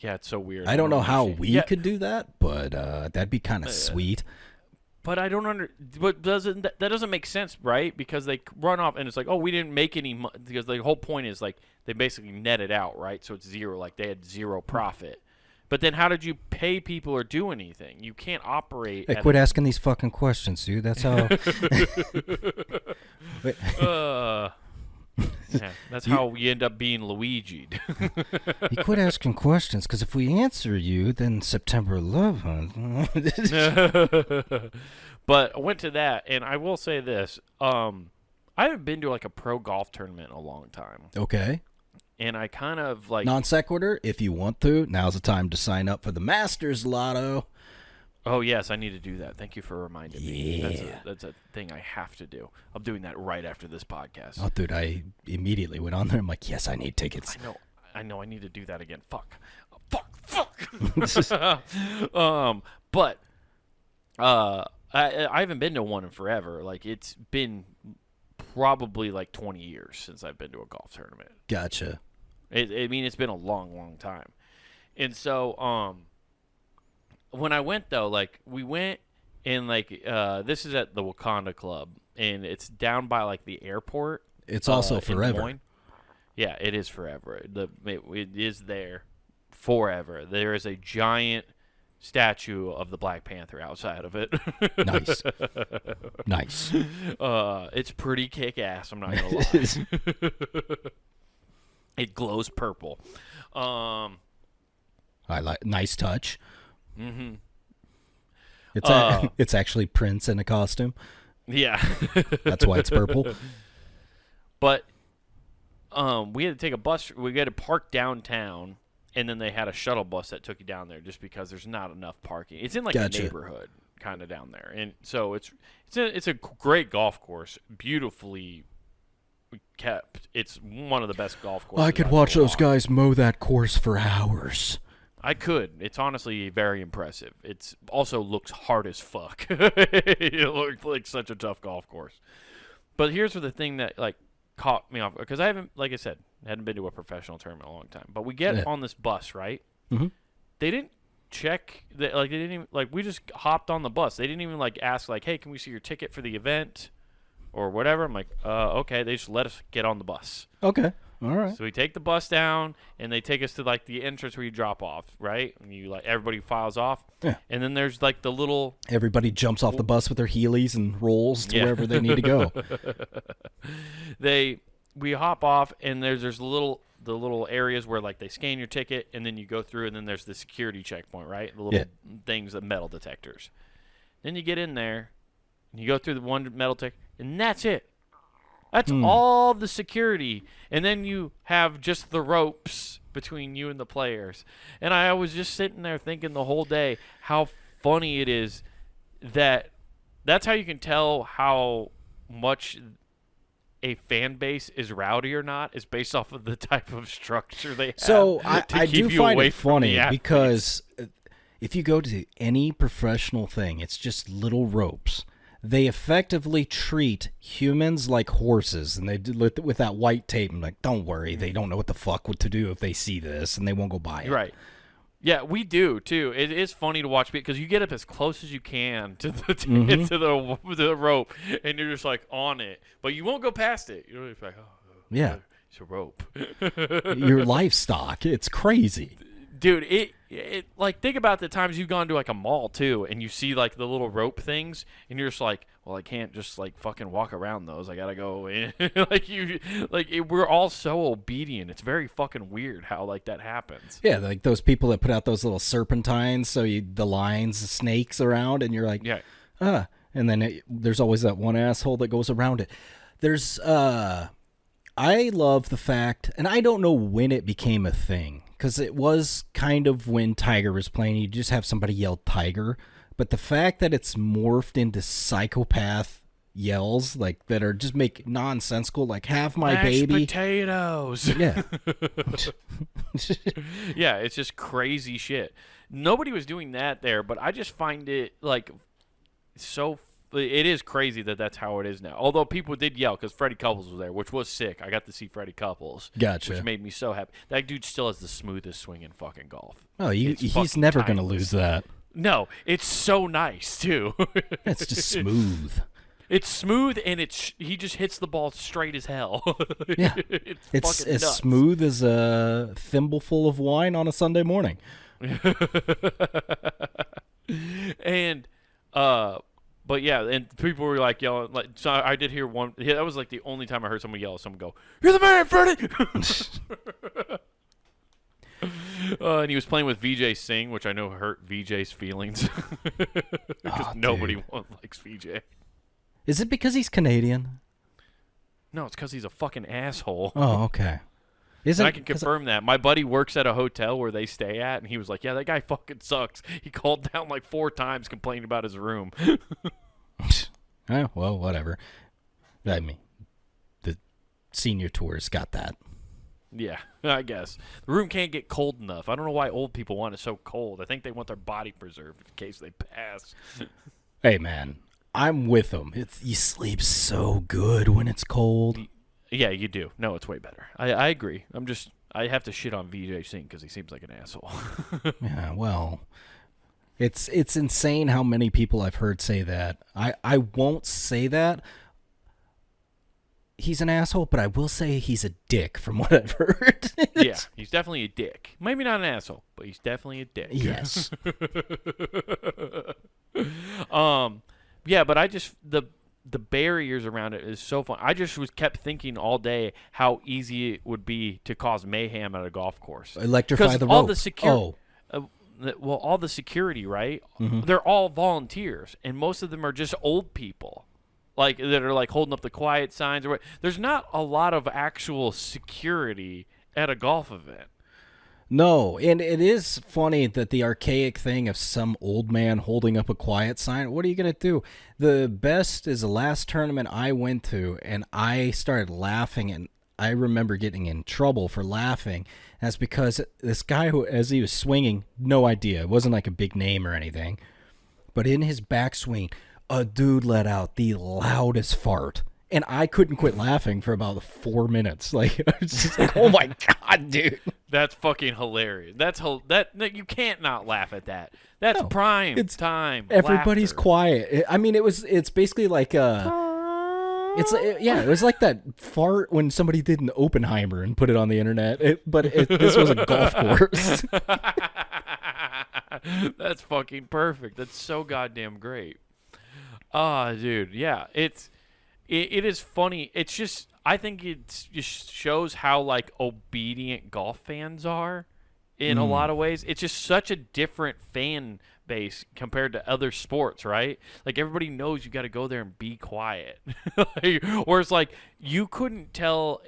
Speaker 2: Yeah, it's so weird.
Speaker 1: I don't know how
Speaker 2: understand.
Speaker 1: we could do that, but that'd be kind of sweet.
Speaker 2: But I don't But that doesn't make sense, right? Because they run off, and it's like, oh, we didn't make any money. Because the whole point is like they basically net it out, right? So it's zero. Like they had zero profit. But then how did you pay people or do anything? You can't operate.
Speaker 1: Hey, quit asking these fucking questions, dude. That's how.
Speaker 2: Yeah, that's how we end up being Luigi'd.
Speaker 1: You quit asking questions, because if we answer you, then September 11th.
Speaker 2: But I went to that, and I will say this: I haven't been to like a pro golf tournament in a long time,
Speaker 1: Okay.
Speaker 2: and I kind of like.
Speaker 1: Non sequitur, if you want to, now's the time to sign up for the Masters Lotto.
Speaker 2: Oh yes, I need to do that. Thank you for reminding me.
Speaker 1: Yeah.
Speaker 2: That's a thing I have to do. I'm doing that right after this podcast.
Speaker 1: Oh, dude, I immediately went on there. I'm like, yes, I need tickets.
Speaker 2: I know. I need to do that again. Fuck. But I haven't been to one in forever. Like it's been probably like 20 years since I've been to a golf tournament.
Speaker 1: Gotcha.
Speaker 2: I mean, it's been a long, long time. And so, when I went though, like we went and like this is at the Wakanda Club, and it's down by like the airport.
Speaker 1: It's also
Speaker 2: in Des
Speaker 1: forever.
Speaker 2: Moines. Yeah, it is forever. It is there forever. There is a giant statue of the Black Panther outside of it.
Speaker 1: Nice. Nice.
Speaker 2: It's pretty kick-ass, I'm not going to lie. It glows purple.
Speaker 1: I like nice touch.
Speaker 2: Mm-hmm.
Speaker 1: It's actually Prince in a costume.
Speaker 2: Yeah.
Speaker 1: That's why it's purple.
Speaker 2: But we had to take a bus. We had to park downtown, and then they had a shuttle bus that took you down there just because there's not enough parking. It's in like a neighborhood kind of down there. And so it's a great golf course, beautifully kept. It's one of the best golf courses.
Speaker 1: I could watch those guys mow that course for hours.
Speaker 2: I could. It's honestly very impressive. It's also looks hard as fuck. It looked like such a tough golf course. But here's the thing that like caught me off, because I haven't, like I said, hadn't been to a professional tournament in a long time. But we get on this bus, right?
Speaker 1: Mm-hmm.
Speaker 2: They didn't check that. Like they didn't even like. We just hopped on the bus. They didn't even like ask like, "Hey, can we see your ticket for the event?" or whatever. I'm like, okay. They just let us get on the bus.
Speaker 1: Okay. All right.
Speaker 2: So we take the bus down, and they take us to like the entrance where you drop off, right? And you like everybody files off, and then there's like the little.
Speaker 1: Everybody jumps off the bus with their heelys and rolls to wherever they need to go.
Speaker 2: We hop off, and there's the little areas where like they scan your ticket, and then you go through, and then there's the security checkpoint, right? The little things, the metal detectors. Then you get in there, and you go through the one metal detector, and that's it. That's all the security. And then you have just the ropes between you and the players. And I was just sitting there thinking the whole day how funny it is that that's how you can tell how much a fan base is rowdy or not, is based off of the type of structure they have.
Speaker 1: So I do find it funny because if you go to any professional thing, it's just little ropes. They effectively treat humans like horses, and they do with that white tape. I'm like, don't worry, they don't know what the fuck what to do if they see this, and they won't go buy it.
Speaker 2: Right. Yeah, we do too. It is funny to watch because you get up as close as you can to the rope, and you're just like on it, but you won't go past it. You're just like,
Speaker 1: yeah,
Speaker 2: it's a rope.
Speaker 1: Your livestock. It's crazy.
Speaker 2: Dude, it like think about the times you've gone to like a mall too, and you see like the little rope things, and you're just like, well, I can't just like fucking walk around those. I gotta go in. We're all so obedient. It's very fucking weird how like that happens.
Speaker 1: Yeah, like those people that put out those little serpentines, so the lines, the snakes around, and you're like, and then there's always that one asshole that goes around it. There's I love the fact, and I don't know when it became a thing. Because it was kind of when Tiger was playing, you just have somebody yell Tiger. But the fact that it's morphed into psychopath yells like that are just make nonsensical, like have my
Speaker 2: mashed
Speaker 1: baby
Speaker 2: potatoes.
Speaker 1: Yeah.
Speaker 2: Yeah, it's just crazy shit. Nobody was doing that there, but I just find it like so. It is crazy that that's how it is now. Although people did yell because Freddie Couples was there, which was sick. I got to see Freddie Couples.
Speaker 1: Gotcha.
Speaker 2: Which made me so happy. That dude still has the smoothest swing in fucking golf.
Speaker 1: Oh, he's never going to lose that.
Speaker 2: No, it's so nice, too.
Speaker 1: It's just smooth.
Speaker 2: It's smooth, and he just hits the ball straight as hell.
Speaker 1: Yeah. It's as nuts. Smooth as a thimbleful of wine on a Sunday morning.
Speaker 2: And, but yeah, and people were like yelling. Like, so I did hear one. Yeah, that was like the only time I heard someone yell. Someone go, "You're the man, Freddie!" And he was playing with VJ Singh, which I know hurt VJ's feelings because nobody likes VJ.
Speaker 1: Is it because he's Canadian?
Speaker 2: No, it's because he's a fucking asshole.
Speaker 1: Oh, okay.
Speaker 2: I can confirm that. My buddy works at a hotel where they stay at, and he was like, yeah, that guy fucking sucks. He called down like 4 times complaining about his room.
Speaker 1: Well, whatever. I mean, the senior tour's got that.
Speaker 2: Yeah, I guess. The room can't get cold enough. I don't know why old people want it so cold. I think they want their body preserved in case they pass.
Speaker 1: Hey, man, I'm with them. You sleep so good when it's cold.
Speaker 2: Yeah, you do. No, it's way better. I agree. I have to shit on VJ Singh because he seems like an asshole.
Speaker 1: Yeah, well, it's insane how many people I've heard say that. I won't say that. he's an asshole, but I will say he's a dick from what I've heard.
Speaker 2: Yeah, he's definitely a dick. Maybe not an asshole, but he's definitely a dick.
Speaker 1: Yes.
Speaker 2: Yeah, but I just the barriers around it is so fun. I just kept thinking all day how easy it would be to cause mayhem at a golf course.
Speaker 1: Electrify the
Speaker 2: all
Speaker 1: rope.
Speaker 2: the security. Well, all the security, right?
Speaker 1: Mm-hmm.
Speaker 2: They're all volunteers, and most of them are just old people, like that are like holding up the quiet signs. Or what. There's not a lot of actual security at a golf event.
Speaker 1: No, and it is funny that the archaic thing of some old man holding up a quiet sign, what are you going to do? The best is the last tournament I went to, and I started laughing, and I remember getting in trouble for laughing. That's because this guy, who, as he was swinging, no idea, it wasn't like a big name or anything, but in his backswing, a dude let out the loudest fart. And I couldn't quit laughing for about 4 minutes. Like, I was just like, oh my God, dude.
Speaker 2: That's fucking hilarious. That you can't not laugh at that. That's prime time.
Speaker 1: Everybody's
Speaker 2: laughter.
Speaker 1: quiet. I mean, it's basically like it was like that fart when somebody did an Oppenheimer and put it on the internet. This was a golf course.
Speaker 2: That's fucking perfect. That's so goddamn great. Dude, yeah, it is funny. It's just, I think it just shows how like obedient golf fans are in a lot of ways. It's just such a different fan base compared to other sports, right? Like everybody knows you got to go there and be quiet. Or it's like you couldn't tell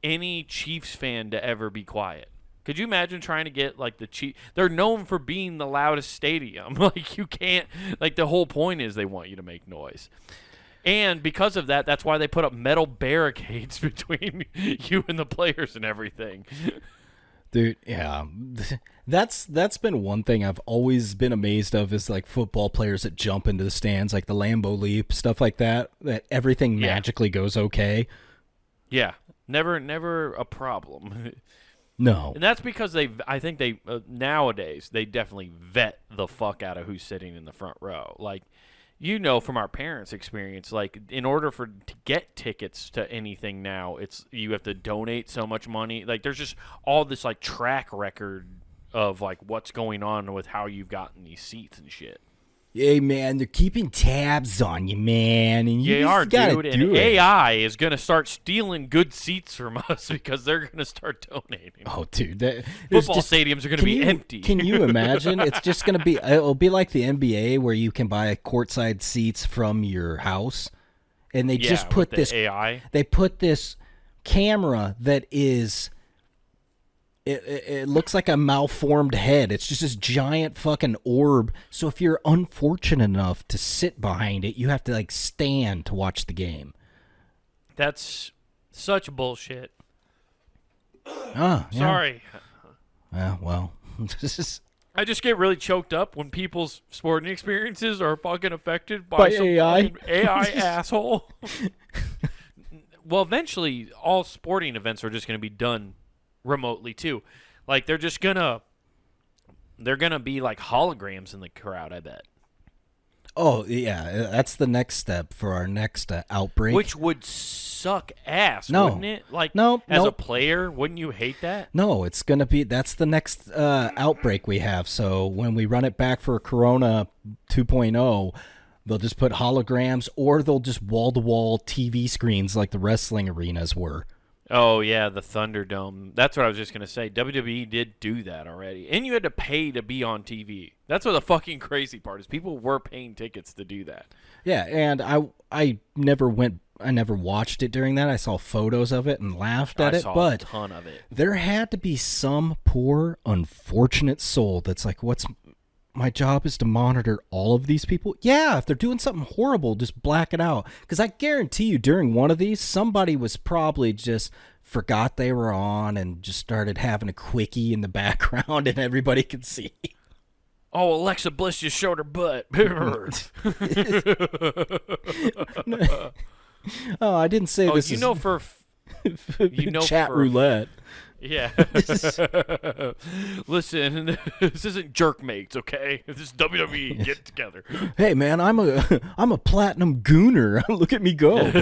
Speaker 2: any Chiefs fan to ever be quiet. Could you imagine trying to get like the Chiefs? They're known for being the loudest stadium. Like you can't, like the whole point is they want you to make noise. And because of that, that's why they put up metal barricades between you and the players and everything.
Speaker 1: Dude, yeah. That's been one thing I've always been amazed of is like football players that jump into the stands, like the Lambeau Leap, stuff like that everything magically goes okay.
Speaker 2: Yeah. Never a problem.
Speaker 1: No.
Speaker 2: And that's because I think nowadays, they definitely vet the fuck out of who's sitting in the front row. Like, you know, from our parents' experience, like in order to get tickets to anything now, you have to donate so much money. Like there's just all this like track record of like what's going on with how you've gotten these seats and shit.
Speaker 1: Hey man, they're keeping tabs on you, man, and you just gotta
Speaker 2: dude,
Speaker 1: do
Speaker 2: and
Speaker 1: it.
Speaker 2: AI is gonna start stealing good seats from us because they're gonna start donating.
Speaker 1: Oh, dude,
Speaker 2: football stadiums are gonna be empty.
Speaker 1: Can you imagine? It's just gonna be. It'll be like the NBA where you can buy courtside seats from your house, and they just put this
Speaker 2: AI.
Speaker 1: They put this camera that is. It looks like a malformed head. It's just this giant fucking orb. So if you're unfortunate enough to sit behind it, you have to like stand to watch the game.
Speaker 2: That's such bullshit.
Speaker 1: Yeah.
Speaker 2: Sorry.
Speaker 1: Well.
Speaker 2: I just get really choked up when people's sporting experiences are fucking affected by some
Speaker 1: AI.
Speaker 2: fucking AI asshole. Well, eventually, all sporting events are just going to be done remotely too. Like they're gonna be like holograms in the crowd, I bet.
Speaker 1: Oh yeah, that's the next step for our next outbreak.
Speaker 2: Which would suck ass, wouldn't it? Like as a player, wouldn't you hate that?
Speaker 1: No, it's gonna be. That's the next outbreak we have. So when we run it back for Corona 2.0, they'll just put holograms, or they'll just wall-to-wall TV screens like the wrestling arenas were.
Speaker 2: Oh, yeah, the Thunderdome. That's what I was just going to say. WWE did do that already. And you had to pay to be on TV. That's what the fucking crazy part is. People were paying tickets to do that.
Speaker 1: Yeah, and I never watched it during that. I saw photos of it and laughed at it.
Speaker 2: I saw
Speaker 1: but
Speaker 2: a ton of it.
Speaker 1: There had to be some poor, unfortunate soul that's like, my job is to monitor all of these people. Yeah, if they're doing something horrible, just black it out. Because I guarantee you during one of these, somebody was probably just forgot they were on and just started having a quickie in the background and everybody could see.
Speaker 2: Oh, Alexa Bliss just showed her butt.
Speaker 1: Oh, I didn't say this
Speaker 2: is... chat
Speaker 1: roulette.
Speaker 2: Yeah. Listen, this isn't Jerkmates, okay? This is WWE. Get together.
Speaker 1: Hey man, I'm a platinum gooner. Look at me go.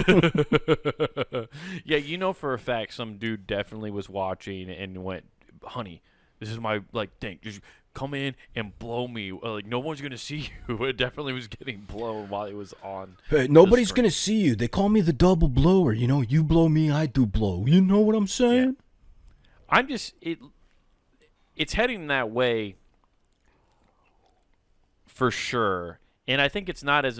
Speaker 2: Yeah, you know for a fact some dude definitely was watching and went, "Honey, this is my thing. Just come in and blow me. No one's gonna see you." It definitely was getting blown while it was on.
Speaker 1: Hey, nobody's gonna see you. They call me the double blower. You know, you blow me, I do blow. You know what I'm saying?
Speaker 2: Yeah. I'm just it's heading that way for sure, and I think it's not as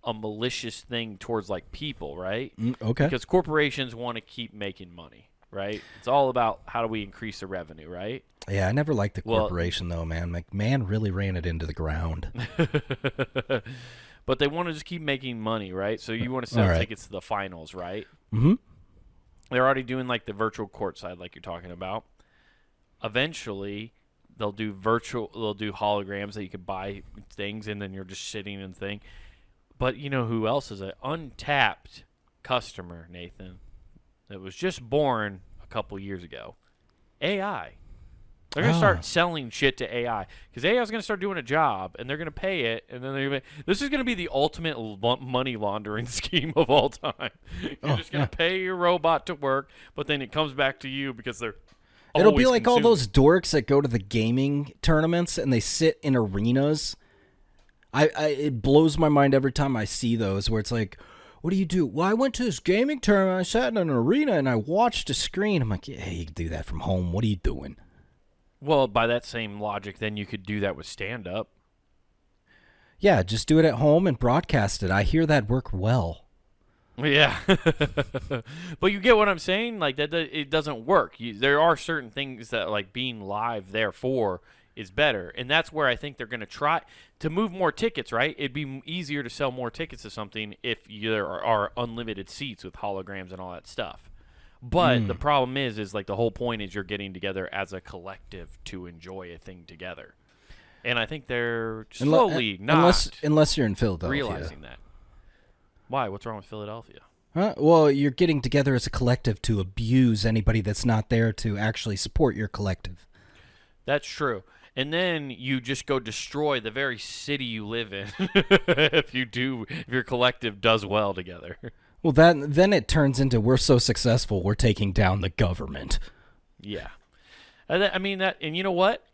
Speaker 2: a malicious thing towards people, right?
Speaker 1: Okay.
Speaker 2: Because corporations want to keep making money, right? It's all about how do we increase the revenue, right?
Speaker 1: Yeah, I never liked the corporation though, man. McMahon really ran it into the ground.
Speaker 2: But they want to just keep making money, right? So you want to sell tickets to the finals, right?
Speaker 1: Mm-hmm.
Speaker 2: They're already doing the virtual courtside like you're talking about. Eventually, they'll do holograms that you could buy things and then you're just sitting and thing. But you know who else is an untapped customer, Nathan, that was just born a couple years ago? AI. They're going to start selling shit to AI because AI is going to start doing a job and they're going to pay it. And then this is going to be the ultimate money laundering scheme of all time. You're just going to pay your robot to work, but then it comes back to you because they're
Speaker 1: It'll be like all those dorks that go to the gaming tournaments and they sit in arenas. It blows my mind every time I see those where it's like, what do you do? Well, I went to this gaming tournament. I sat in an arena and I watched a screen. I'm like, yeah, you can do that from home. What are you doing?
Speaker 2: Well, by that same logic, then you could do that with stand-up.
Speaker 1: Yeah, just do it at home and broadcast it. I hear that work well.
Speaker 2: Yeah. But you get what I'm saying? That it doesn't work. There are certain things that being live therefore is better. And that's where I think they're going to try to move more tickets, right? It'd be easier to sell more tickets to something if there are unlimited seats with holograms and all that stuff. But the problem is the whole point is you're getting together as a collective to enjoy a thing together. And I think they're slowly
Speaker 1: unless you're in Philadelphia.
Speaker 2: Realizing that. Why? What's wrong with Philadelphia?
Speaker 1: Huh? Well, you're getting together as a collective to abuse anybody that's not there to actually support your collective.
Speaker 2: That's true. And then you just go destroy the very city you live in if your collective does well together.
Speaker 1: Well, then it turns into we're so successful, we're taking down the government.
Speaker 2: Yeah. And you know what?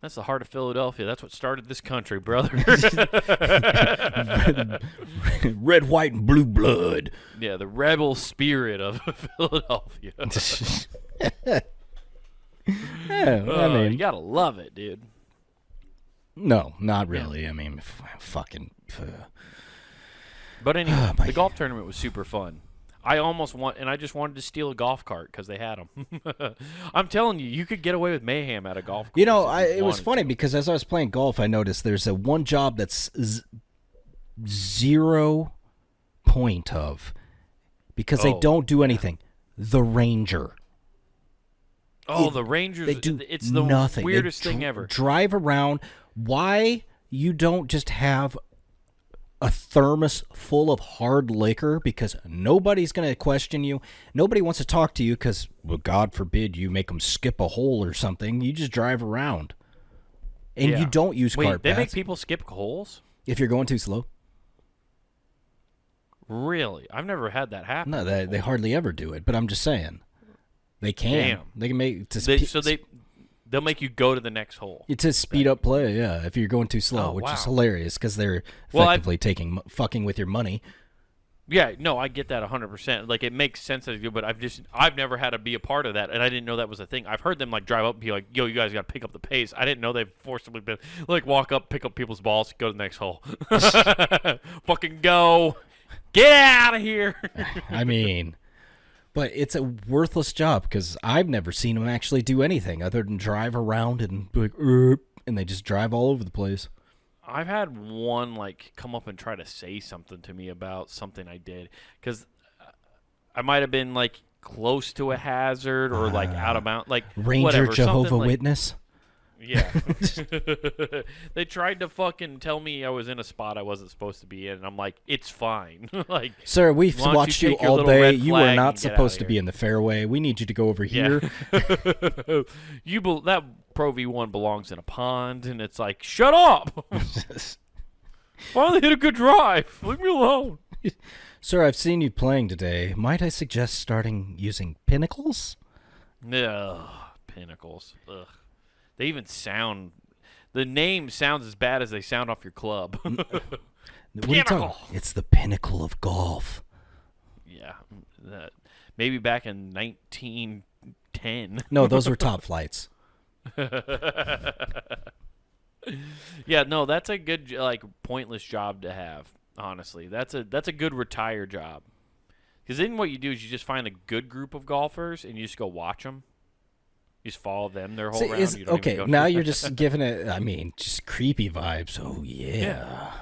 Speaker 2: That's the heart of Philadelphia. That's what started this country, brother.
Speaker 1: Red, white, and blue blood.
Speaker 2: Yeah, the rebel spirit of Philadelphia.
Speaker 1: Yeah,
Speaker 2: you gotta love it, dude.
Speaker 1: No, not really. I mean, fucking...
Speaker 2: But anyway, the golf tournament was super fun. I just wanted to steal a golf cart because they had them. I'm telling you, you could get away with mayhem at a golf course.
Speaker 1: You know, it was funny because as I was playing golf, I noticed there's one job that's 0 point of because they don't do anything. The ranger.
Speaker 2: Oh, the Rangers.
Speaker 1: They do
Speaker 2: it's the
Speaker 1: nothing.
Speaker 2: Weirdest thing ever.
Speaker 1: Drive around. Why you don't just have a thermos full of hard liquor because nobody's going to question you. Nobody wants to talk to you because, well, God forbid you make them skip a hole or something. You just drive around. And you don't use cart
Speaker 2: they
Speaker 1: paths.
Speaker 2: make people skip holes?
Speaker 1: If you're going too slow.
Speaker 2: Really? I've never had that happen.
Speaker 1: No, they hardly ever do it, but I'm just saying. They can.
Speaker 2: Damn.
Speaker 1: They can make...
Speaker 2: They'll make you go to the next hole.
Speaker 1: It's a speed up play, yeah, if you're going too slow, which is hilarious because they're effectively fucking with your money.
Speaker 2: Yeah, no, I get that 100%. It makes sense as you, but I've never had to be a part of that, and I didn't know that was a thing. I've heard them drive up and be like, "Yo, you guys got to pick up the pace." I didn't know they've forcibly been walk up, pick up people's balls, go to the next hole. Fucking go, get out of here.
Speaker 1: I mean. But it's a worthless job because I've never seen them actually do anything other than drive around and be like, and they just drive all over the place.
Speaker 2: I've had one come up and try to say something to me about something I did because I might have been close to a hazard or out of bounds,
Speaker 1: Ranger
Speaker 2: whatever,
Speaker 1: Jehovah Witness.
Speaker 2: Yeah. They tried to fucking tell me I was in a spot I wasn't supposed to be in, and I'm like, it's fine. Like,
Speaker 1: Sir, we've
Speaker 2: why don't
Speaker 1: watched you
Speaker 2: take your
Speaker 1: all
Speaker 2: little
Speaker 1: day.
Speaker 2: red
Speaker 1: You
Speaker 2: flag
Speaker 1: are
Speaker 2: and
Speaker 1: not
Speaker 2: get
Speaker 1: supposed
Speaker 2: outta
Speaker 1: to be
Speaker 2: here.
Speaker 1: in the fairway. We need you to go over here.
Speaker 2: That Pro V1 belongs in a pond, and it's like, shut up! Finally hit a good drive. Leave me alone.
Speaker 1: Sir, I've seen you playing today. Might I suggest starting using pinnacles?
Speaker 2: Ugh, pinnacles. Ugh. They even sound. The name sounds as bad as they sound off your club.
Speaker 1: What are you talking?
Speaker 2: Pinnacle.
Speaker 1: It's the pinnacle of golf.
Speaker 2: Yeah, maybe back in 1910.
Speaker 1: No, those were top flights.
Speaker 2: Yeah, no, that's a good like pointless job to have. Honestly, that's a good retire job. Because then what you do is you just find a good group of golfers and you just go watch them. You just follow them their whole
Speaker 1: See,
Speaker 2: round. You don't
Speaker 1: okay,
Speaker 2: even go
Speaker 1: now you're just giving it, just creepy vibes. Oh, yeah.
Speaker 2: Yeah.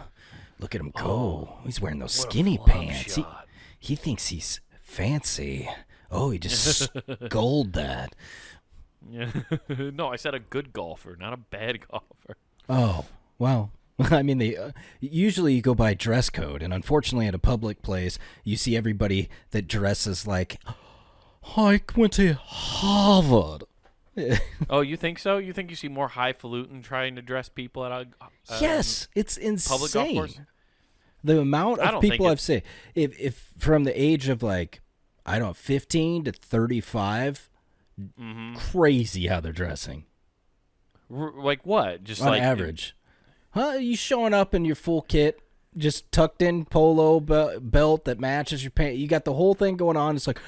Speaker 1: Look at him go. He's wearing those
Speaker 2: what a
Speaker 1: skinny
Speaker 2: flop
Speaker 1: pants.
Speaker 2: shot.
Speaker 1: He thinks he's fancy. Oh, he just scolded that.
Speaker 2: Yeah. No, I said a good golfer, not a bad golfer.
Speaker 1: Oh, well. I mean, they usually you go by dress code, and unfortunately at a public place, you see everybody that dresses like, I went to Harvard.
Speaker 2: Oh, you think so? You think you see more highfalutin trying to dress people at a
Speaker 1: Yes, it's
Speaker 2: public golf
Speaker 1: insane.
Speaker 2: course?
Speaker 1: The amount
Speaker 2: I
Speaker 1: of
Speaker 2: don't think
Speaker 1: people I've seen, if from the age of like, I don't know, 15 to 35, crazy how they're dressing
Speaker 2: Like what? Just
Speaker 1: on
Speaker 2: like
Speaker 1: average. Huh? You showing up in your full kit, just tucked in polo belt that matches your pants. You got the whole thing going on. It's like,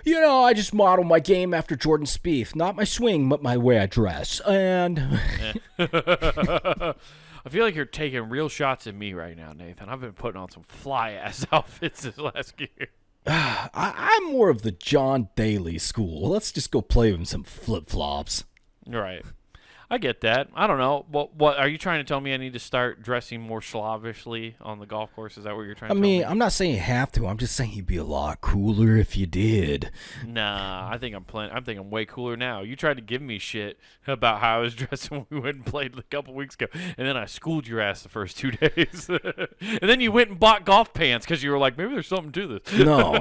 Speaker 1: I just model my game after Jordan Spieth. Not my swing, but my way I dress. And
Speaker 2: I feel like you're taking real shots at me right now, Nathan. I've been putting on some fly-ass outfits this last year.
Speaker 1: I'm more of the John Daly school. Let's just go play with some flip-flops.
Speaker 2: Right. I get that. I don't know. What are you trying to tell me? I need to start dressing more slavishly on the golf course? Is that what you're trying to tell me?
Speaker 1: I'm not saying you have to. I'm just saying you'd be a lot cooler if you did.
Speaker 2: Nah, I think I'm way cooler now. You tried to give me shit about how I was dressed when we went and played a couple weeks ago, and then I schooled your ass the first 2 days. And then you went and bought golf pants because you were like, maybe there's something to this.
Speaker 1: No,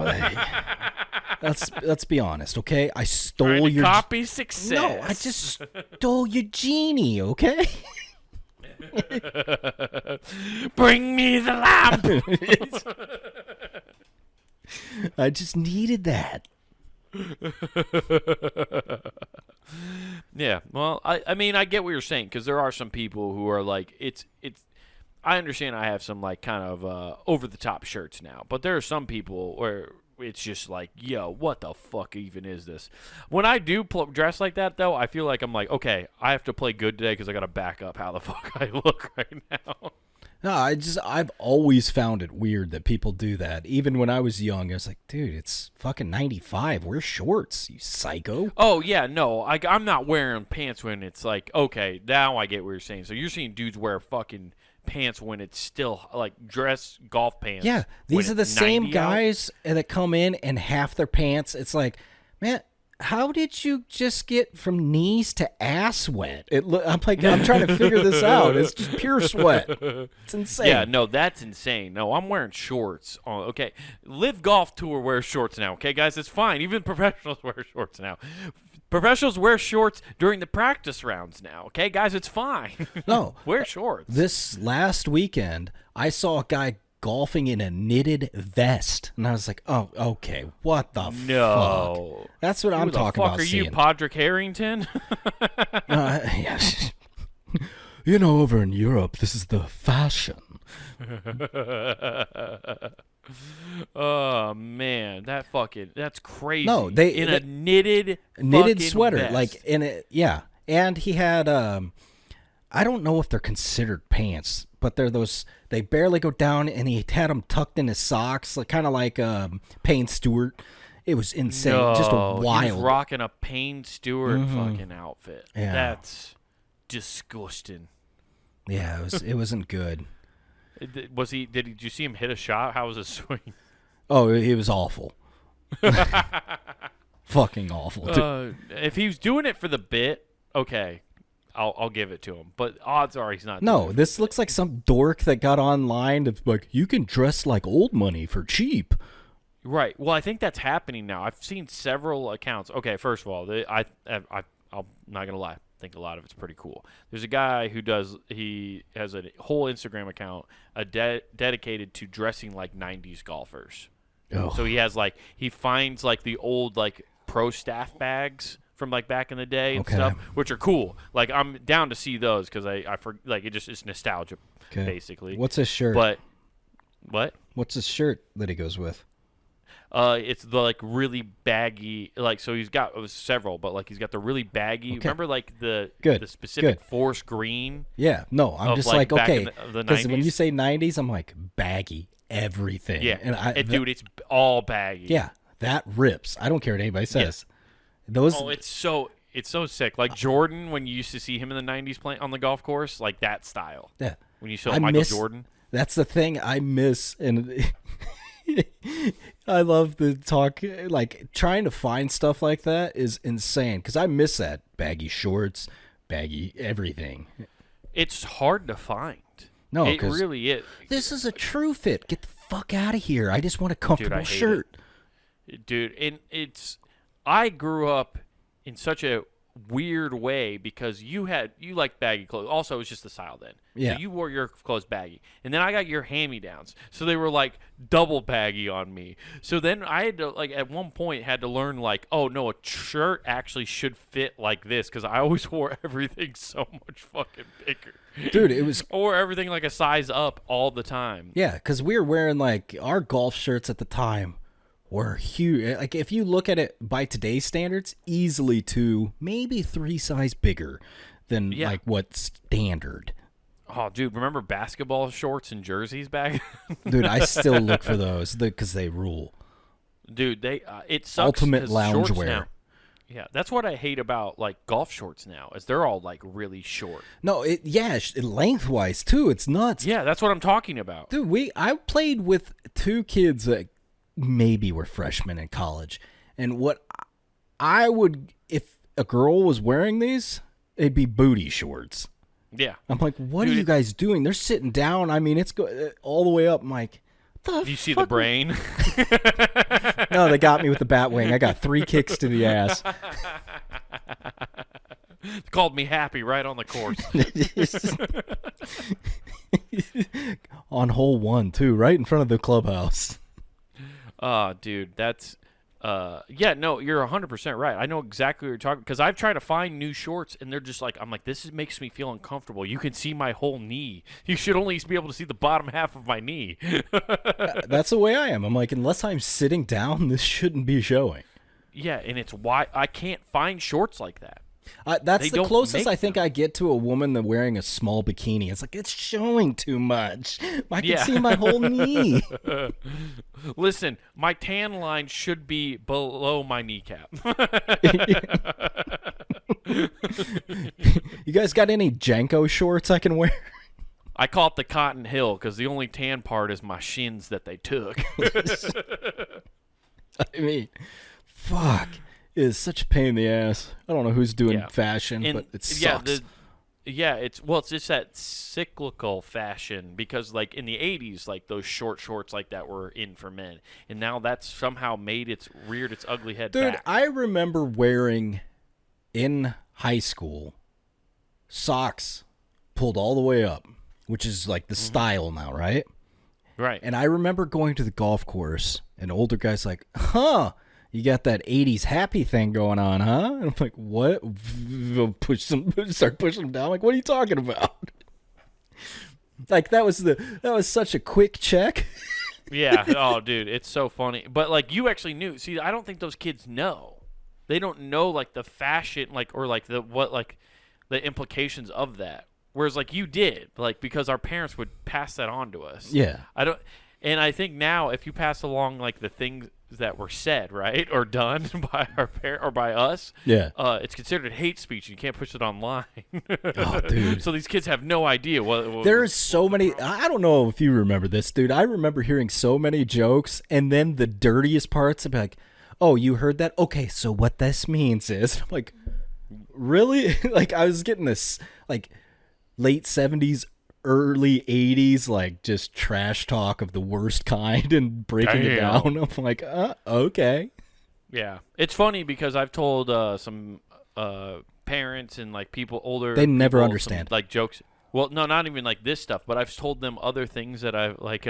Speaker 1: let's be honest, okay? I stole your
Speaker 2: copy success.
Speaker 1: No, I just stole your genie, okay?
Speaker 2: Bring me the lamp.
Speaker 1: I just needed that.
Speaker 2: Yeah, well, I mean, I get what you're saying because there are some people who are like, it's. I understand I have some like kind of over the top shirts now, but there are some people where it's just like, yo, what the fuck even is this? When I do dress like that, though, I feel like I'm like, okay, I have to play good today because I got to back up how the fuck I look right now.
Speaker 1: No, I've always found it weird that people do that. Even when I was young, I was like, dude, it's fucking 95. Wear shorts, you psycho.
Speaker 2: Oh, yeah, no, I'm not wearing pants when it's like, okay, now I get what you're saying. So you're seeing dudes wear fucking pants when it's still like dress golf pants.
Speaker 1: Yeah, these are the same guys that come in and half their pants. It's like, man, how did you just get from knees to ass wet? I'm trying to figure this out. It's just pure sweat. It's insane.
Speaker 2: Yeah, no, that's insane. No, I'm wearing shorts. Okay, Live Golf Tour wears shorts now. Okay, guys, it's fine. Even professionals wear shorts now. Professionals wear shorts during the practice rounds now. Okay, guys, it's fine.
Speaker 1: No,
Speaker 2: wear shorts.
Speaker 1: This last weekend, I saw a guy golfing in a knitted vest, and I was like, "Oh, okay, what the fuck?" That's what I'm talking about.
Speaker 2: Who the fuck are you, Podrick Harrington?
Speaker 1: Yes. Over in Europe, this is the fashion.
Speaker 2: Oh man, that's crazy.
Speaker 1: No,
Speaker 2: a knitted
Speaker 1: sweater,
Speaker 2: vest.
Speaker 1: like in it, yeah. And he had I don't know if they're considered pants, but they're those. They barely go down, and he had them tucked in his socks, like kind of like Payne Stewart. It was insane, just a wild.
Speaker 2: He was rocking a Payne Stewart fucking outfit.
Speaker 1: Yeah.
Speaker 2: That's disgusting.
Speaker 1: Yeah, it wasn't good.
Speaker 2: Did you see him hit a shot? How was his swing?
Speaker 1: Oh, it was awful. Fucking awful.
Speaker 2: If he was doing it for the bit, okay, I'll give it to him. But odds are he's not.
Speaker 1: No,
Speaker 2: doing it.
Speaker 1: this looks like some dork that got online. That's like, you can dress like old money for cheap.
Speaker 2: Right. Well, I think that's happening now. I've seen several accounts. Okay, first of all, I'm not gonna lie. I think a lot of it's pretty cool. There's a guy who he has a whole Instagram account dedicated to dressing like 90s golfers.
Speaker 1: Oh.
Speaker 2: So he finds like the old like pro staff bags from like back in the day and stuff, which are cool. Like I'm down to see those because it's nostalgia basically.
Speaker 1: What's his shirt?
Speaker 2: But what?
Speaker 1: What's his shirt that he goes with?
Speaker 2: It's the like really baggy, like so he's got several, but like he's got the really baggy.
Speaker 1: Okay.
Speaker 2: Remember like the specific
Speaker 1: Good.
Speaker 2: forest green?
Speaker 1: Yeah, no, I'm just like
Speaker 2: back
Speaker 1: okay,
Speaker 2: in the
Speaker 1: because
Speaker 2: 90s?
Speaker 1: when you say 90s, I'm like baggy everything.
Speaker 2: Yeah,
Speaker 1: and
Speaker 2: dude, it's all baggy.
Speaker 1: yeah, that rips. I don't care what anybody says. Those.
Speaker 2: Oh, it's so sick. Like Jordan, when you used to see him in the 90s playing on the golf course, like that style.
Speaker 1: Yeah.
Speaker 2: When you saw Michael Jordan.
Speaker 1: That's the thing I miss, and I love the talk. Like trying to find stuff like that is insane because I miss that baggy shorts, baggy everything.
Speaker 2: It's hard to find.
Speaker 1: No,
Speaker 2: it really is.
Speaker 1: This is a true fit. Get the fuck out of here. I just want a comfortable shirt.
Speaker 2: Dude, and I grew up in such a weird way because you like baggy clothes. Also, it was just the style then.
Speaker 1: Yeah.
Speaker 2: So you wore your clothes baggy. And then I got your hand-me-downs. So they were like double baggy on me. So then I had to like at one point had to learn like, oh no, a shirt actually should fit like this because I always wore everything so much fucking bigger.
Speaker 1: Dude, it was
Speaker 2: or everything like a size up all the time.
Speaker 1: Yeah, because we were wearing like our golf shirts at the time were huge. Like if you look at it by today's standards, easily 2, maybe 3 size bigger than like what's standard.
Speaker 2: Oh, dude, remember basketball shorts and jerseys back?
Speaker 1: Dude, I still look for those because they rule.
Speaker 2: Dude, it sucks.
Speaker 1: Ultimate loungewear.
Speaker 2: Now, yeah, that's what I hate about like golf shorts now is they're all like really short.
Speaker 1: No, lengthwise too. It's nuts.
Speaker 2: Yeah, that's what I'm talking about.
Speaker 1: Dude, I played with 2 kids that maybe were freshmen in college, and what I would if a girl was wearing these, it'd be booty shorts.
Speaker 2: Yeah,
Speaker 1: I'm like, what are you guys doing? They're sitting down. I mean, it's all the way up. I'm like,
Speaker 2: do you see the brain?
Speaker 1: No, they got me with the bat wing. I got 3 kicks to the ass.
Speaker 2: Called me happy right on the course.
Speaker 1: On hole 1 too, right in front of the clubhouse.
Speaker 2: Dude, that's yeah, no, you're 100% right. I know exactly what you're talking because I've tried to find new shorts and they're just like, I'm like, this makes me feel uncomfortable. You can see my whole knee. You should only be able to see the bottom half of my knee.
Speaker 1: That's the way I am. I'm like, unless I'm sitting down, this shouldn't be showing.
Speaker 2: Yeah, and it's why I can't find shorts like that.
Speaker 1: That's the closest I think I get to a woman that wearing a small bikini. It's like, it's showing too much. I can see my whole knee.
Speaker 2: Listen, my tan line should be below my kneecap.
Speaker 1: You guys got any Janko shorts I can wear?
Speaker 2: I call it the Cotton Hill because the only tan part is my shins that they took.
Speaker 1: I mean, fuck. It is such a pain in the ass. I don't know who's doing fashion, but it sucks.
Speaker 2: It's just that cyclical fashion because like in the 80s, like those short shorts like that were in for men. And now that's somehow reared its ugly head back.
Speaker 1: Dude, I remember wearing in high school socks pulled all the way up, which is like the style now, right?
Speaker 2: Right.
Speaker 1: And I remember going to the golf course and older guys like, you got that 80s happy thing going on, huh? And I'm like, what? Start pushing them down. Like, what are you talking about? Like, that was such a quick check.
Speaker 2: Yeah. Oh, dude, it's so funny. But like, you actually knew. See, I don't think those kids know. They don't know like the fashion, like or like the implications of that. Whereas like you did, like because our parents would pass that on to us.
Speaker 1: Yeah.
Speaker 2: And I think now if you pass along like the things that were said, right, or done by our parent or by us, it's considered hate speech. And you can't push it online.
Speaker 1: Oh, dude!
Speaker 2: So these kids have no idea what.
Speaker 1: There's so many. I don't know if you remember this, dude. I remember hearing so many jokes, and then the dirtiest parts would be like, "Oh, you heard that? Okay, so what this means is," I'm like, really? Like, I was getting this, like, late 70s, early 80s, like, just trash talk of the worst kind and breaking it down. I'm like, okay.
Speaker 2: Yeah, it's funny because I've told some parents and like people older.
Speaker 1: They never
Speaker 2: people
Speaker 1: understand.
Speaker 2: some, like jokes. Well, no, not even like this stuff, but I've told them other things that I like.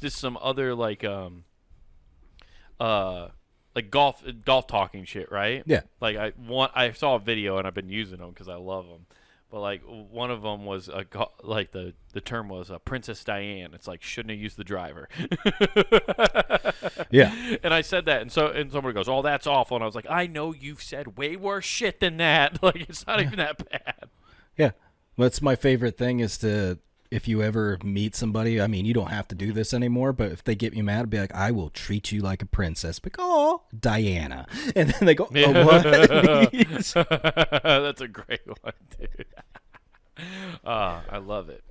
Speaker 2: Just some other like golf talking shit, right?
Speaker 1: Yeah.
Speaker 2: Like I saw a video and I've been using them because I love them. But like one of them was like the term was Princess Diane. It's like shouldn't have used the driver.
Speaker 1: Yeah.
Speaker 2: And I said that, and somebody goes, "Oh, that's awful." And I was like, "I know you've said way worse shit than that. Like it's not even that bad."
Speaker 1: Yeah. That's my favorite thing is to, if you ever meet somebody, I mean, you don't have to do this anymore, but if they get me mad, I'd be like, I will treat you like a princess. Like, oh, Diana. And then they go, oh, what?
Speaker 2: That's a great one, dude. I love it.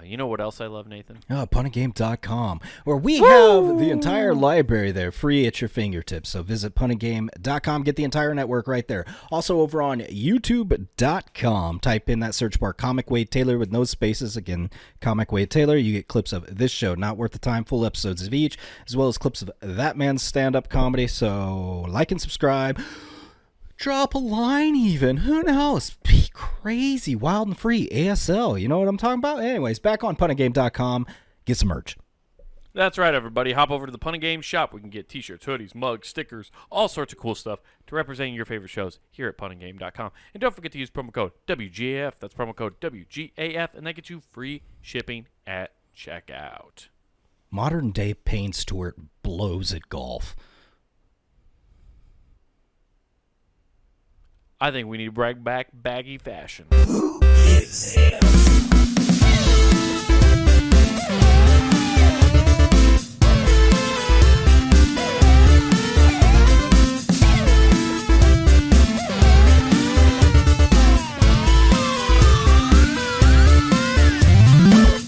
Speaker 2: You know what else I love, Nathan?
Speaker 1: Punagame.com, where we have the entire library there free at your fingertips. So visit punagame.com, get the entire network right there. Also over on youtube.com, type in that search bar Comic Wade Taylor with no spaces. Again, Comic Wade Taylor. You get clips of this show, Not Worth the Time, full episodes of each, as well as clips of that man's stand-up comedy. So like and subscribe. Drop a line even. Who knows? Be crazy, wild and free. ASL. You know what I'm talking about? Anyways, back on punagame.com. Get some merch.
Speaker 2: That's right, everybody. Hop over to the Pun and Game shop. We can get t-shirts, hoodies, mugs, stickers, all sorts of cool stuff to represent your favorite shows here at punandgame.com. And don't forget to use promo code WGAF. That's promo code WGAF, and that gets you free shipping at checkout.
Speaker 1: Modern day Payne Stewart blows at golf.
Speaker 2: I think we need to bring back baggy fashion.
Speaker 3: Who is him?